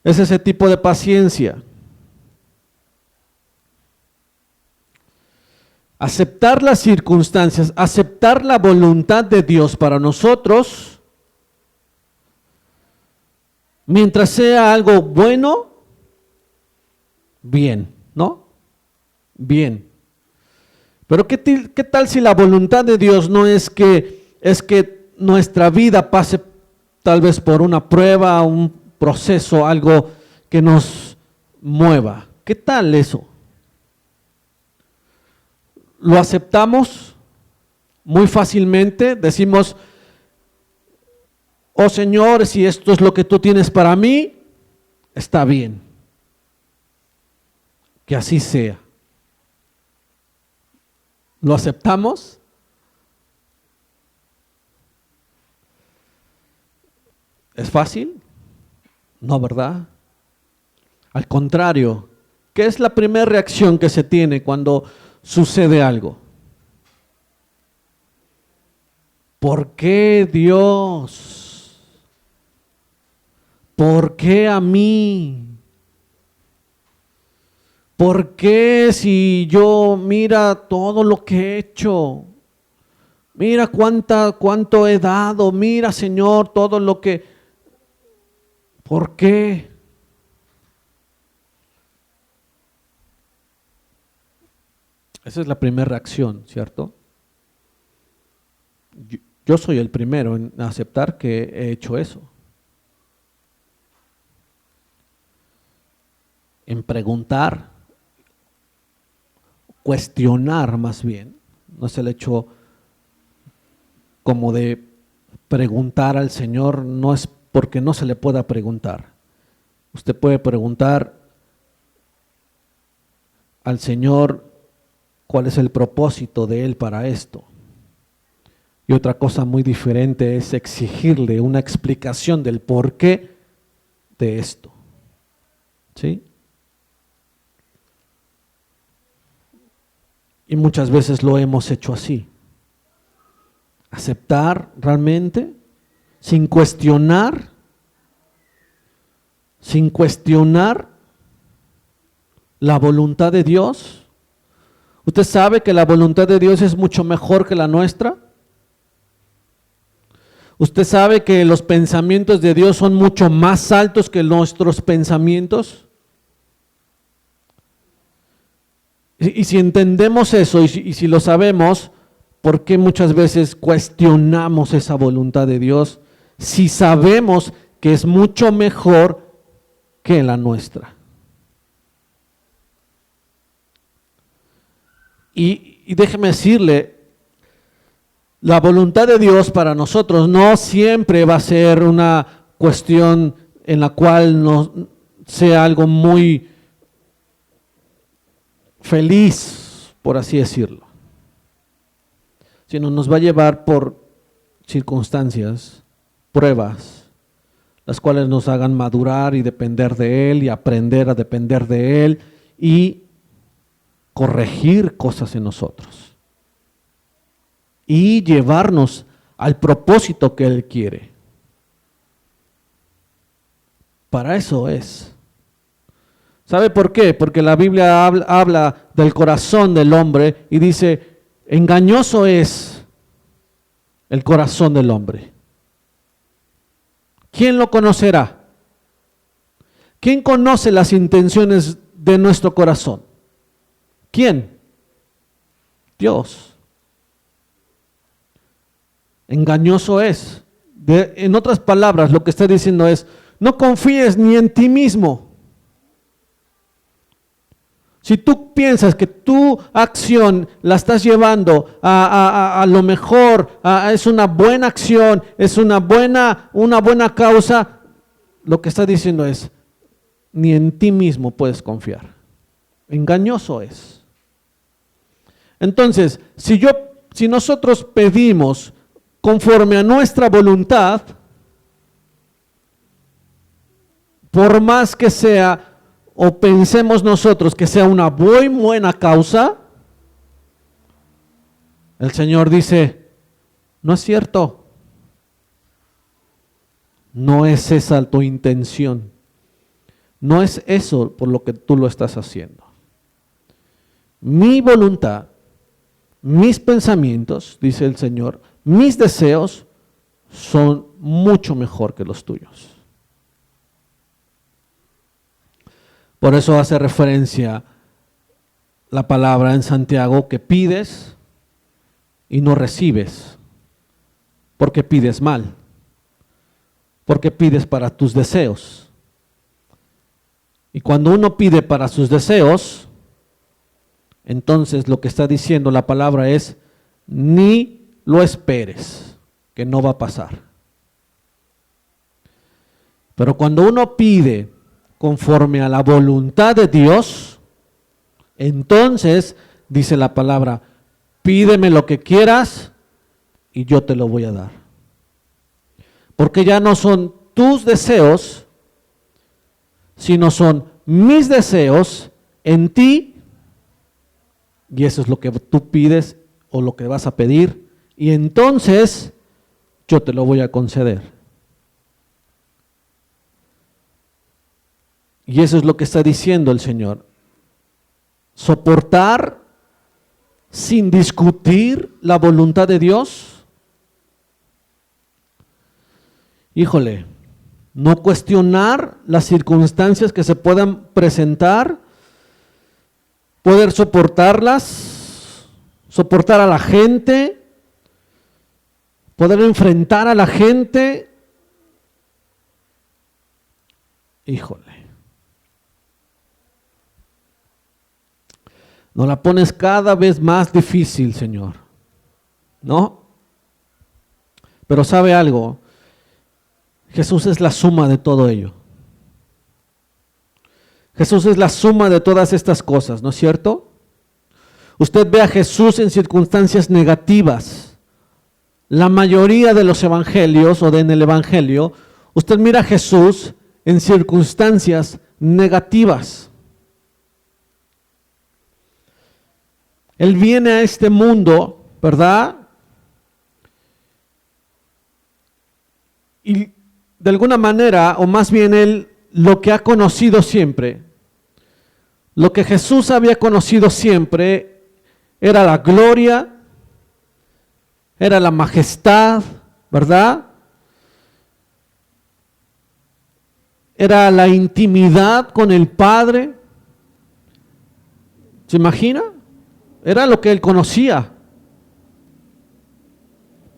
Es ese tipo de paciencia. Aceptar las circunstancias, aceptar la voluntad de Dios para nosotros, mientras sea algo bueno, bien, ¿no? Bien. Pero ¿qué tal si la voluntad de Dios no es que nuestra vida pase tal vez por una prueba, un proceso, algo que nos mueva? ¿Qué tal eso? ¿Lo aceptamos muy fácilmente? Decimos, oh Señor, si esto es lo que tú tienes para mí, está bien. Que así sea. ¿Lo aceptamos? ¿Es fácil? No, ¿verdad? Al contrario, ¿qué es la primera reacción que se tiene cuando sucede algo? ¿Por qué Dios? ¿Por qué a mí? ¿Por qué si yo, mira todo lo que he hecho? Mira cuánto he dado, mira Señor, todo lo que... ¿Por qué? Esa es la primera reacción, ¿cierto? Yo soy el primero en aceptar que he hecho eso. En preguntar, cuestionar más bien, no es el hecho como de preguntar al Señor, no es porque no se le pueda preguntar. Usted puede preguntar al Señor cuál es el propósito de Él para esto. Y otra cosa muy diferente es exigirle una explicación del porqué de esto. ¿Sí? Y muchas veces lo hemos hecho así. Aceptar realmente, sin cuestionar la voluntad de Dios. ¿Usted sabe que la voluntad de Dios es mucho mejor que la nuestra? ¿Usted sabe que los pensamientos de Dios son mucho más altos que nuestros pensamientos? Y si entendemos eso y si lo sabemos, ¿por qué muchas veces cuestionamos esa voluntad de Dios si sabemos que es mucho mejor que la nuestra? Y déjeme decirle, la voluntad de Dios para nosotros no siempre va a ser una cuestión en la cual no sea algo muy feliz, por así decirlo, sino nos va a llevar por circunstancias, pruebas, las cuales nos hagan madurar y depender de Él y aprender a depender de Él y corregir cosas en nosotros y llevarnos al propósito que Él quiere. Para eso es. ¿Sabe por qué? Porque la Biblia habla del corazón del hombre y dice, engañoso es el corazón del hombre. ¿Quién lo conocerá? ¿Quién conoce las intenciones de nuestro corazón? ¿Quién? Dios. Engañoso es. En otras palabras, lo que está diciendo es, no confíes ni en ti mismo. Si tú piensas que tu acción la estás llevando a lo mejor, es una buena acción, es una buena causa, lo que está diciendo es, ni en ti mismo puedes confiar. Engañoso es. Entonces, si nosotros pedimos conforme a nuestra voluntad, por más que sea o pensemos nosotros que sea una muy buena causa, el Señor dice, no es cierto. No es esa tu intención. No es eso por lo que tú lo estás haciendo. Mi voluntad, mis pensamientos, dice el Señor, mis deseos son mucho mejor que los tuyos. Por eso hace referencia la palabra en Santiago que pides y no recibes, porque pides mal, porque pides para tus deseos. Y cuando uno pide para sus deseos, entonces lo que está diciendo la palabra es, ni lo esperes, que no va a pasar. Pero cuando uno pide conforme a la voluntad de Dios, entonces dice la palabra, pídeme lo que quieras y yo te lo voy a dar. Porque ya no son tus deseos, sino son mis deseos en ti, y eso es lo que tú pides o lo que vas a pedir, y entonces yo te lo voy a conceder. Y eso es lo que está diciendo el Señor. Soportar sin discutir la voluntad de Dios. Híjole, no cuestionar las circunstancias que se puedan presentar, poder soportarlas, soportar a la gente, poder enfrentar a la gente. Híjole. Nos la pones cada vez más difícil, Señor, ¿no? Pero ¿sabe algo? Jesús es la suma de todo ello. Jesús es la suma de todas estas cosas, ¿no es cierto? Usted ve a Jesús en circunstancias negativas. La mayoría de los evangelios o en el evangelio, usted mira a Jesús en circunstancias negativas. Él viene a este mundo, ¿verdad? Y de alguna manera, o más bien Él, lo que ha conocido siempre, lo que Jesús había conocido siempre, era la gloria, era la majestad, ¿verdad? Era la intimidad con el Padre. ¿Se imagina? Era lo que él conocía.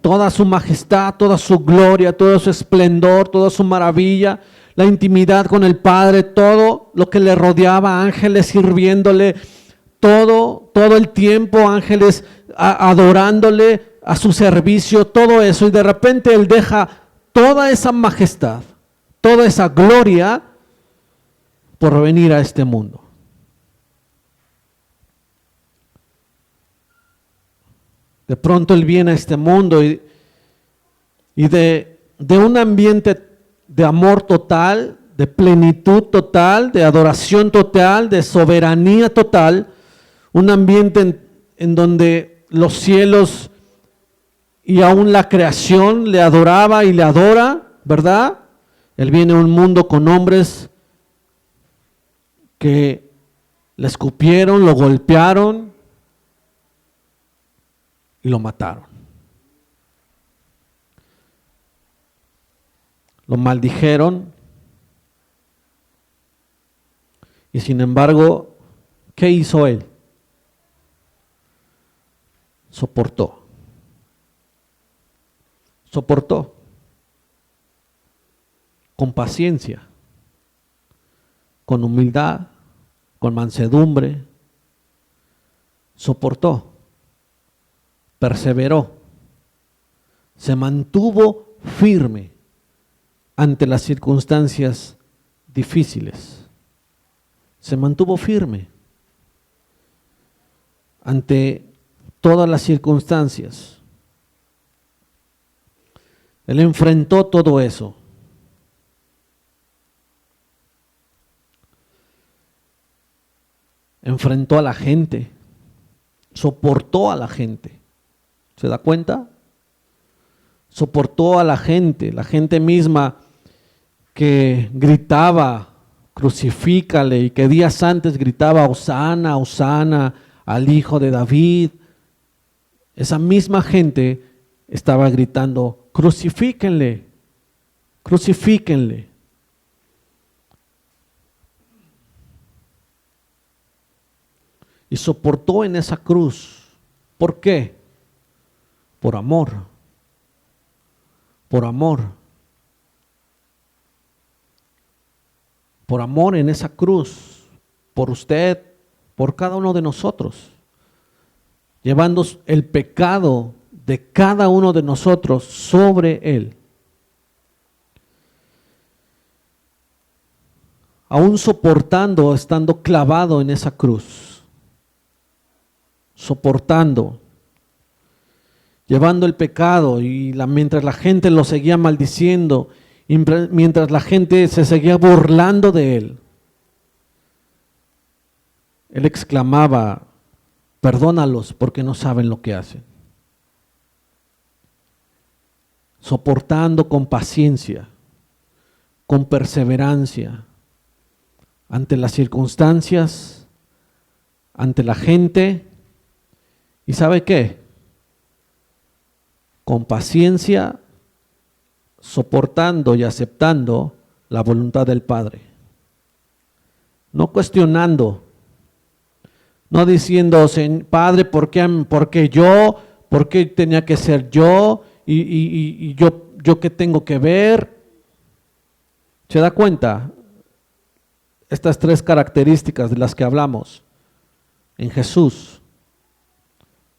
Toda su majestad, toda su gloria, todo su esplendor, toda su maravilla, la intimidad con el Padre, todo lo que le rodeaba, ángeles sirviéndole, todo el tiempo, ángeles adorándole a su servicio, todo eso. Y de repente él deja toda esa majestad, toda esa gloria por venir a este mundo. De pronto él viene a este mundo y de un ambiente de amor total, de plenitud total, de adoración total, de soberanía total, un ambiente en donde los cielos y aún la creación le adoraba y le adora, ¿verdad? Él viene a un mundo con hombres que le escupieron, lo golpearon y lo mataron. Lo maldijeron. Y sin embargo, ¿qué hizo él? Soportó. Soportó. Con paciencia, con humildad, con mansedumbre. Soportó. Perseveró. Se mantuvo firme ante las circunstancias difíciles. Se mantuvo firme ante todas las circunstancias. Él enfrentó todo eso. Enfrentó a la gente, soportó a la gente. ¿Se da cuenta? Soportó a la gente misma que gritaba, crucifícale, y que días antes gritaba, Hosana, Hosana, al Hijo de David. Esa misma gente estaba gritando, crucifíquenle, crucifíquenle. Y soportó en esa cruz. ¿Por qué? Por amor. Por amor. Por amor en esa cruz. Por usted, por cada uno de nosotros. Llevando el pecado de cada uno de nosotros sobre él. Aún soportando, estando clavado en esa cruz. Soportando, llevando el pecado y mientras la gente lo seguía maldiciendo, y mientras la gente se seguía burlando de él, él exclamaba, perdónalos porque no saben lo que hacen. Soportando con paciencia, con perseverancia, ante las circunstancias, ante la gente. ¿Y sabe qué? Con paciencia, soportando y aceptando la voluntad del Padre. No cuestionando, no diciendo, Padre, ¿por qué yo? ¿Por qué tenía que ser yo? ¿Y yo qué tengo que ver? ¿Se da cuenta? Estas tres características de las que hablamos en Jesús.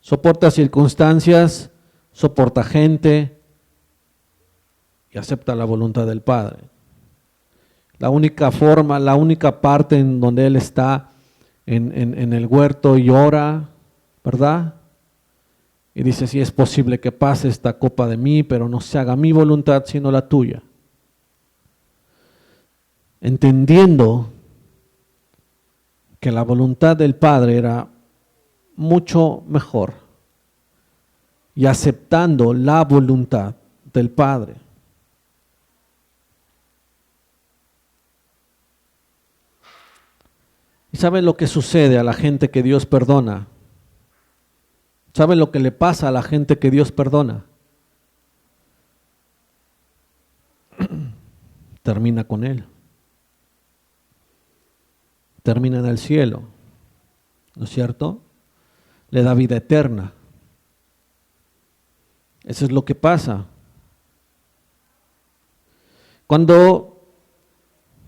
Soporta circunstancias, soporta gente y acepta la voluntad del Padre. La única forma, la única parte en donde Él está en el huerto y ora, ¿verdad? Y dice, si es posible que pase esta copa de mí, pero no se haga mi voluntad sino la tuya. Entendiendo que la voluntad del Padre era mucho mejor y aceptando la voluntad del Padre. ¿Y sabe lo que sucede a la gente que Dios perdona? ¿Sabe lo que le pasa a la gente que Dios perdona? Termina con Él. Termina en el cielo. ¿No es cierto? Le da vida eterna. Eso es lo que pasa. Cuando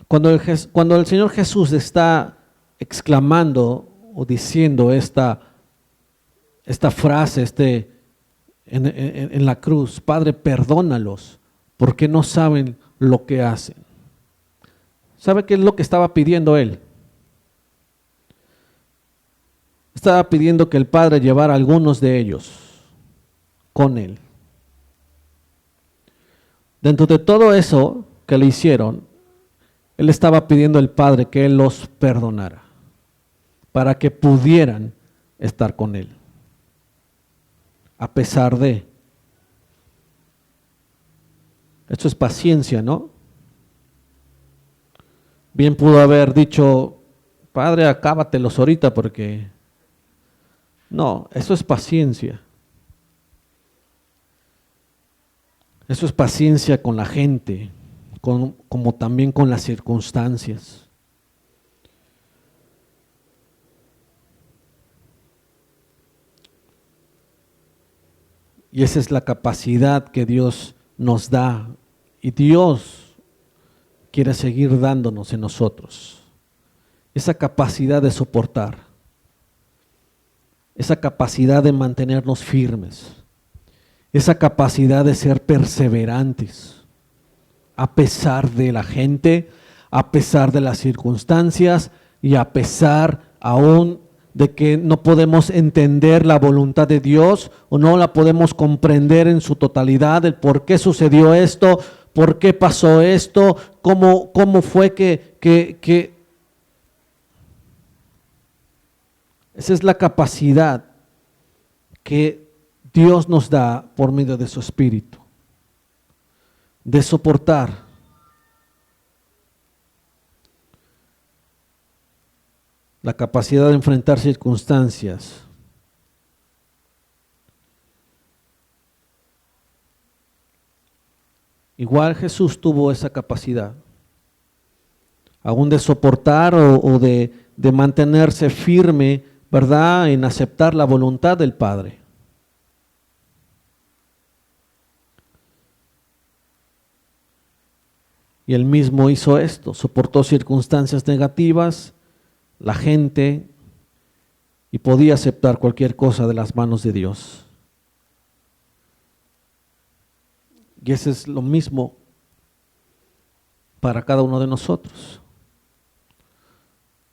el Señor Jesús está exclamando o diciendo esta frase en la cruz, Padre, perdónalos, porque no saben lo que hacen. ¿Sabe qué es lo que estaba pidiendo Él? Estaba pidiendo que el Padre llevara a algunos de ellos con Él. Dentro de todo eso que le hicieron, Él estaba pidiendo al Padre que Él los perdonara, para que pudieran estar con Él. A pesar de. Esto es paciencia, ¿no? Bien pudo haber dicho, Padre, acábatelos ahorita porque... No, eso es paciencia. Eso es paciencia con la gente, como también con las circunstancias. Y esa es la capacidad que Dios nos da y Dios quiere seguir dándonos en nosotros. Esa capacidad de soportar, esa capacidad de mantenernos firmes, esa capacidad de ser perseverantes, a pesar de la gente, a pesar de las circunstancias y a pesar aún de que no podemos entender la voluntad de Dios o no la podemos comprender en su totalidad, el por qué sucedió esto, por qué pasó esto, cómo fue que... Esa es la capacidad que Dios nos da por medio de su Espíritu, de soportar. La capacidad de enfrentar circunstancias. Igual Jesús tuvo esa capacidad, aún de soportar o de mantenerse firme, ¿verdad?, en aceptar la voluntad del Padre. Y él mismo hizo esto, soportó circunstancias negativas, la gente, y podía aceptar cualquier cosa de las manos de Dios. Y eso es lo mismo para cada uno de nosotros.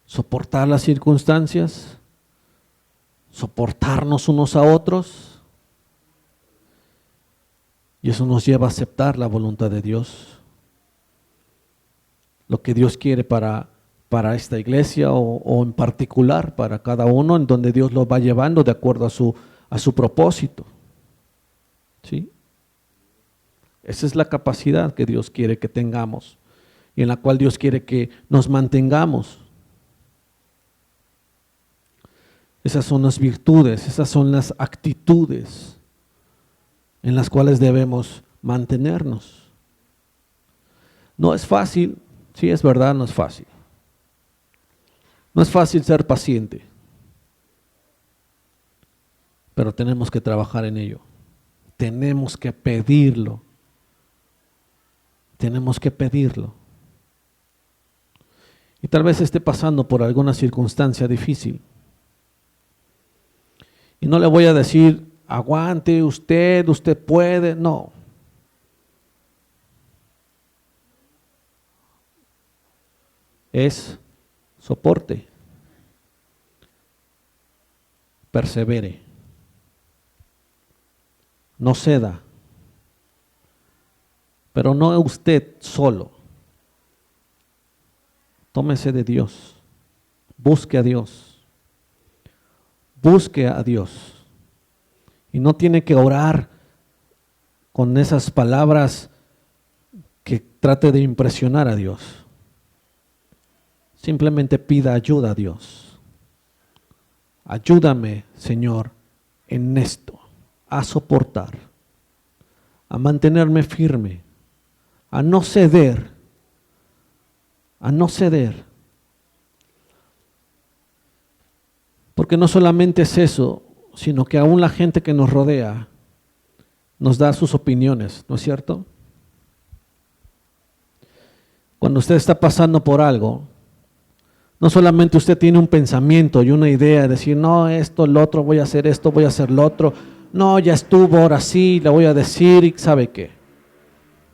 Soportar las circunstancias, soportarnos unos a otros, y eso nos lleva a aceptar la voluntad de Dios, lo que Dios quiere para esta iglesia o en particular para cada uno, en donde Dios lo va llevando de acuerdo a su propósito. ¿Sí? Esa es la capacidad que Dios quiere que tengamos y en la cual Dios quiere que nos mantengamos. Esas son las virtudes, esas son las actitudes en las cuales debemos mantenernos. No es fácil, sí es verdad, no es fácil. No es fácil ser paciente, pero tenemos que trabajar en ello. Tenemos que pedirlo. Tenemos que pedirlo. Y tal vez esté pasando por alguna circunstancia difícil. Y no le voy a decir, aguante usted puede, no. Es soporte, persevere, no ceda, pero no usted solo. Tómese de Dios, busque a Dios, busque a Dios. Y no tiene que orar con esas palabras que trate de impresionar a Dios. Simplemente pida ayuda a Dios. Ayúdame, Señor, en esto, a soportar, a mantenerme firme, a no ceder, Porque no solamente es eso, sino que aún la gente que nos rodea nos da sus opiniones, ¿no es cierto? Cuando usted está pasando por algo, no solamente usted tiene un pensamiento y una idea de decir, no, esto, lo otro, voy a hacer esto, voy a hacer lo otro. No, ya estuvo, ahora sí, le voy a decir, y ¿sabe qué?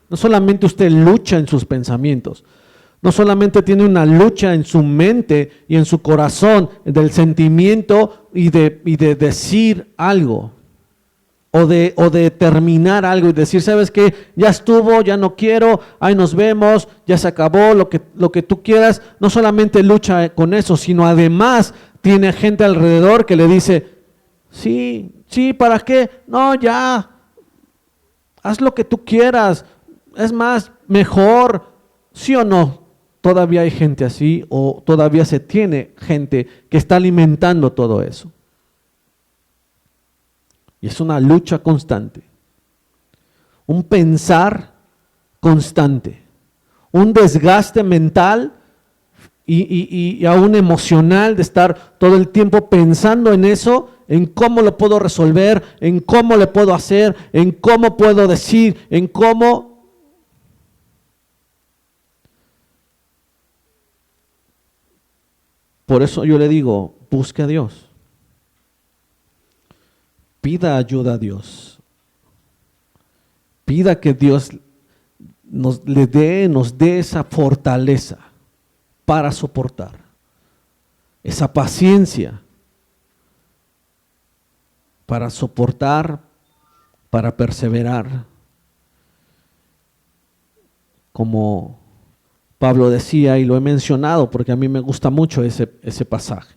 No solamente usted lucha en sus pensamientos, no solamente tiene una lucha en su mente y en su corazón del sentimiento y de decir algo o de terminar algo y decir, ¿sabes qué? Ya estuvo, ya no quiero, ahí nos vemos, ya se acabó, lo que tú quieras. No solamente lucha con eso, sino además tiene gente alrededor que le dice, sí, ¿para qué? No, ya, haz lo que tú quieras, es más, mejor, ¿sí o no? Todavía hay gente así, o todavía se tiene gente que está alimentando todo eso. Y es una lucha constante, un pensar constante, un desgaste mental y aún emocional de estar todo el tiempo pensando en eso, en cómo lo puedo resolver, en cómo le puedo hacer, en cómo puedo decir, en cómo. Por eso yo le digo, busque a Dios. Pida ayuda a Dios. Pida que Dios nos dé esa fortaleza para soportar, esa paciencia para soportar, para perseverar. Como Pablo decía, y lo he mencionado porque a mí me gusta mucho ese pasaje,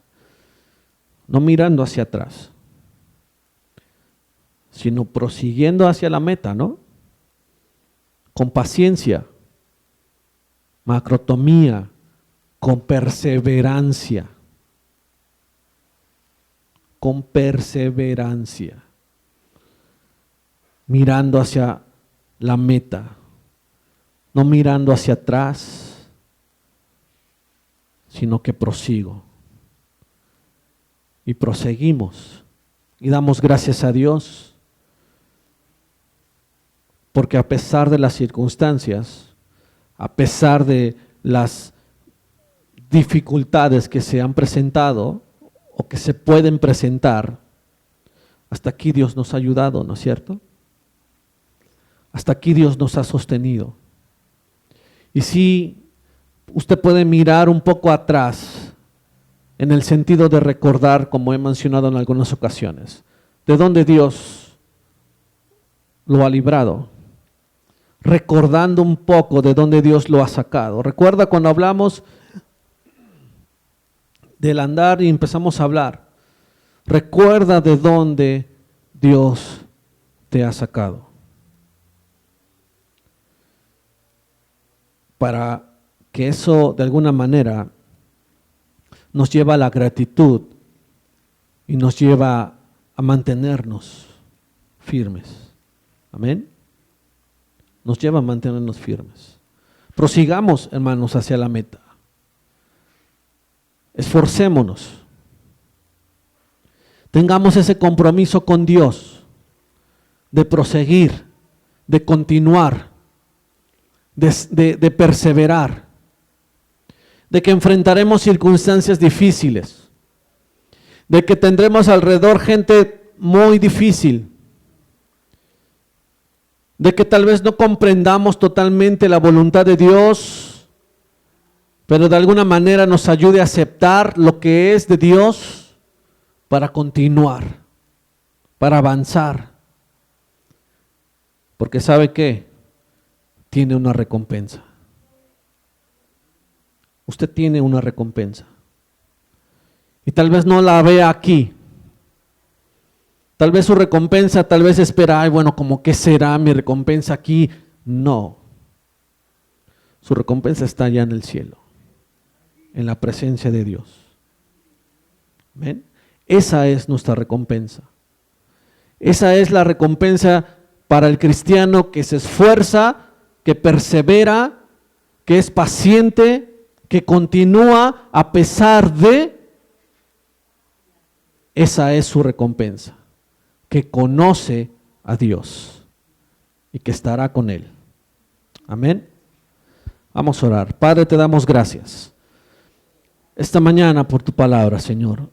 no mirando hacia atrás, sino prosiguiendo hacia la meta, ¿no? Con paciencia, macrotomía, con perseverancia. Con perseverancia. Mirando hacia la meta, no mirando hacia atrás, sino que prosigo. Y proseguimos. Y damos gracias a Dios. Porque a pesar de las circunstancias, a pesar de las dificultades que se han presentado o que se pueden presentar, hasta aquí Dios nos ha ayudado, ¿no es cierto? Hasta aquí Dios nos ha sostenido. Y si usted puede mirar un poco atrás, en el sentido de recordar, como he mencionado en algunas ocasiones, de dónde Dios lo ha librado, recordando un poco de dónde Dios lo ha sacado. Recuerda cuando hablamos del andar y empezamos a hablar, recuerda de dónde Dios te ha sacado. Para que eso de alguna manera nos lleva a la gratitud y nos lleva a mantenernos firmes. Amén. Nos lleva a mantenernos firmes. Prosigamos, hermanos, hacia la meta. Esforcémonos. Tengamos ese compromiso con Dios de proseguir, de continuar, de perseverar, de que enfrentaremos circunstancias difíciles, de que tendremos alrededor gente muy difícil, de que tal vez no comprendamos totalmente la voluntad de Dios, pero de alguna manera nos ayude a aceptar lo que es de Dios para continuar, para avanzar. Porque ¿sabe qué? Tiene una recompensa. Usted tiene una recompensa. Y tal vez no la vea aquí. Tal vez su recompensa, tal vez espera, ay, bueno, ¿cómo qué será mi recompensa aquí? No. Su recompensa está allá en el cielo, en la presencia de Dios. ¿Ven? Esa es nuestra recompensa. Esa es la recompensa para el cristiano que se esfuerza, que persevera, que es paciente, que continúa a pesar de. Esa es su recompensa, que conoce a Dios y que estará con Él. Amén. Vamos a orar. Padre, te damos gracias esta mañana por tu palabra, Señor.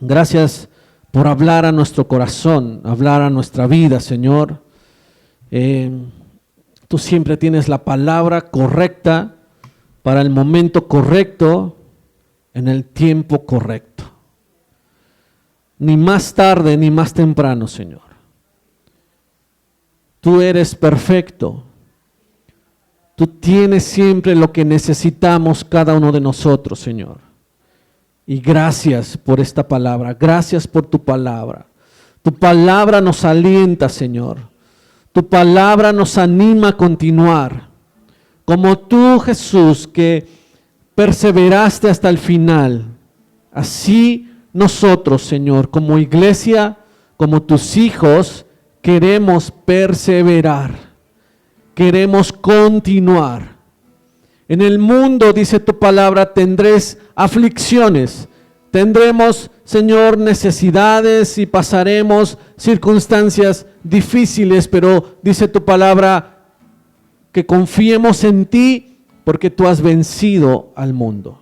Gracias por hablar a nuestro corazón, hablar a nuestra vida, Señor. Tú siempre tienes la palabra correcta para el momento correcto, en el tiempo correcto. Ni más tarde ni más temprano, Señor. Tú eres perfecto. Tú tienes siempre lo que necesitamos cada uno de nosotros, Señor. Y gracias por esta palabra, gracias por tu palabra. Tu palabra nos alienta, Señor. Tu palabra nos anima a continuar. Como tú, Jesús, que perseveraste hasta el final. Así nosotros, Señor, como iglesia, como tus hijos, queremos perseverar. Queremos continuar. En el mundo, dice tu palabra, tendréis aflicciones. Tendremos, Señor, necesidades y pasaremos circunstancias difíciles, pero dice tu palabra que confiemos en ti porque tú has vencido al mundo.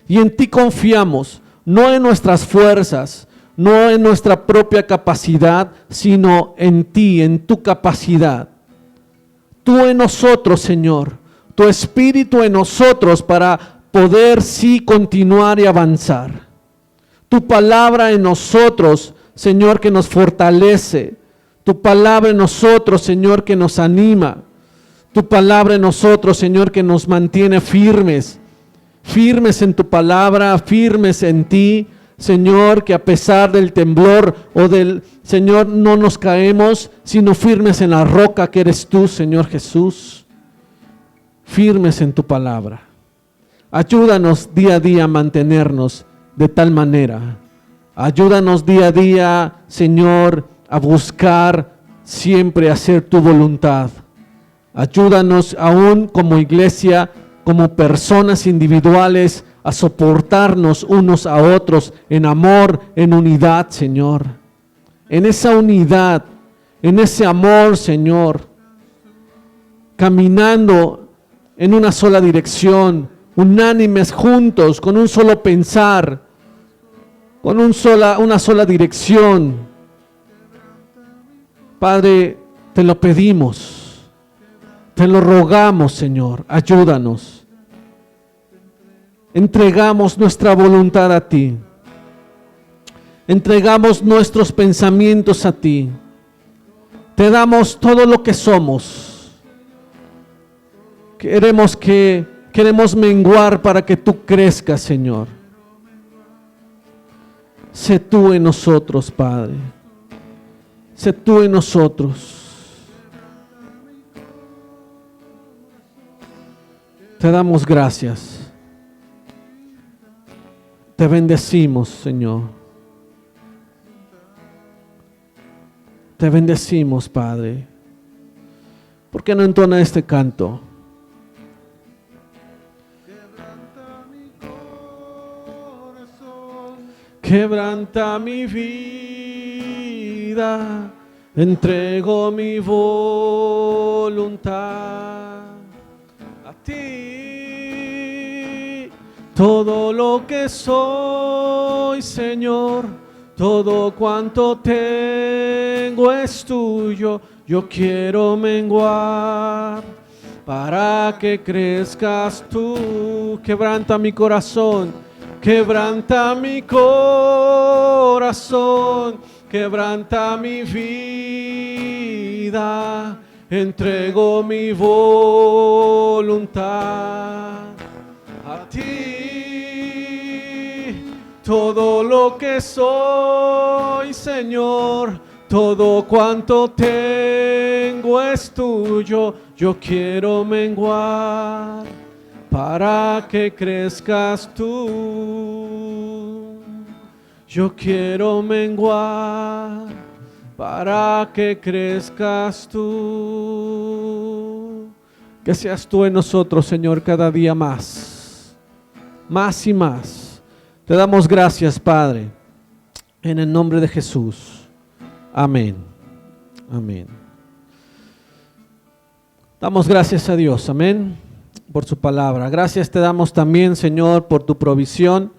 Y en ti confiamos, no en nuestras fuerzas, no en nuestra propia capacidad, sino en ti, en tu capacidad. Tú en nosotros, Señor, tu Espíritu en nosotros para poder sí continuar y avanzar. Tu palabra en nosotros, Señor, que nos fortalece. Tu palabra en nosotros, Señor, que nos anima. Tu palabra en nosotros, Señor, que nos mantiene firmes. Firmes en tu palabra, firmes en ti, Señor, que a pesar del temblor o del, Señor, no nos caemos, sino firmes en la roca que eres tú, Señor Jesús. Firmes en tu palabra. Ayúdanos día a día a mantenernos de tal manera. Ayúdanos día a día, Señor, a buscar siempre hacer tu voluntad. Ayúdanos aún como iglesia, como personas individuales, a soportarnos unos a otros en amor, en unidad, Señor. En esa unidad, en ese amor, Señor, caminando en una sola dirección, unánimes juntos, con un solo pensar, con una sola dirección. Padre, te lo pedimos, te lo rogamos, Señor, ayúdanos. Entregamos nuestra voluntad a ti. Entregamos nuestros pensamientos a ti. Te damos todo lo que somos. Queremos menguar para que tú crezcas, Señor. Sé tú en nosotros, Padre. Sé tú en nosotros. Te damos gracias. Te bendecimos, Señor. Te bendecimos, Padre. ¿Por qué no entona este canto? Quebranta mi vida, entrego mi voluntad a ti. Todo lo que soy, Señor, todo cuanto tengo es tuyo. Yo quiero menguar para que crezcas tú. Quebranta mi corazón. Quebranta mi corazón, quebranta mi vida, entrego mi voluntad a ti. Todo lo que soy, Señor, todo cuanto tengo es tuyo. Yo quiero menguar para que crezcas tú. Yo quiero menguar para que crezcas tú. Que seas tú en nosotros, Señor, cada día más. Más y más. Te damos gracias, Padre, en el nombre de Jesús. Amén. Amén. Damos gracias a Dios. Amén. Por su palabra. Gracias te damos también, Señor, por tu provisión.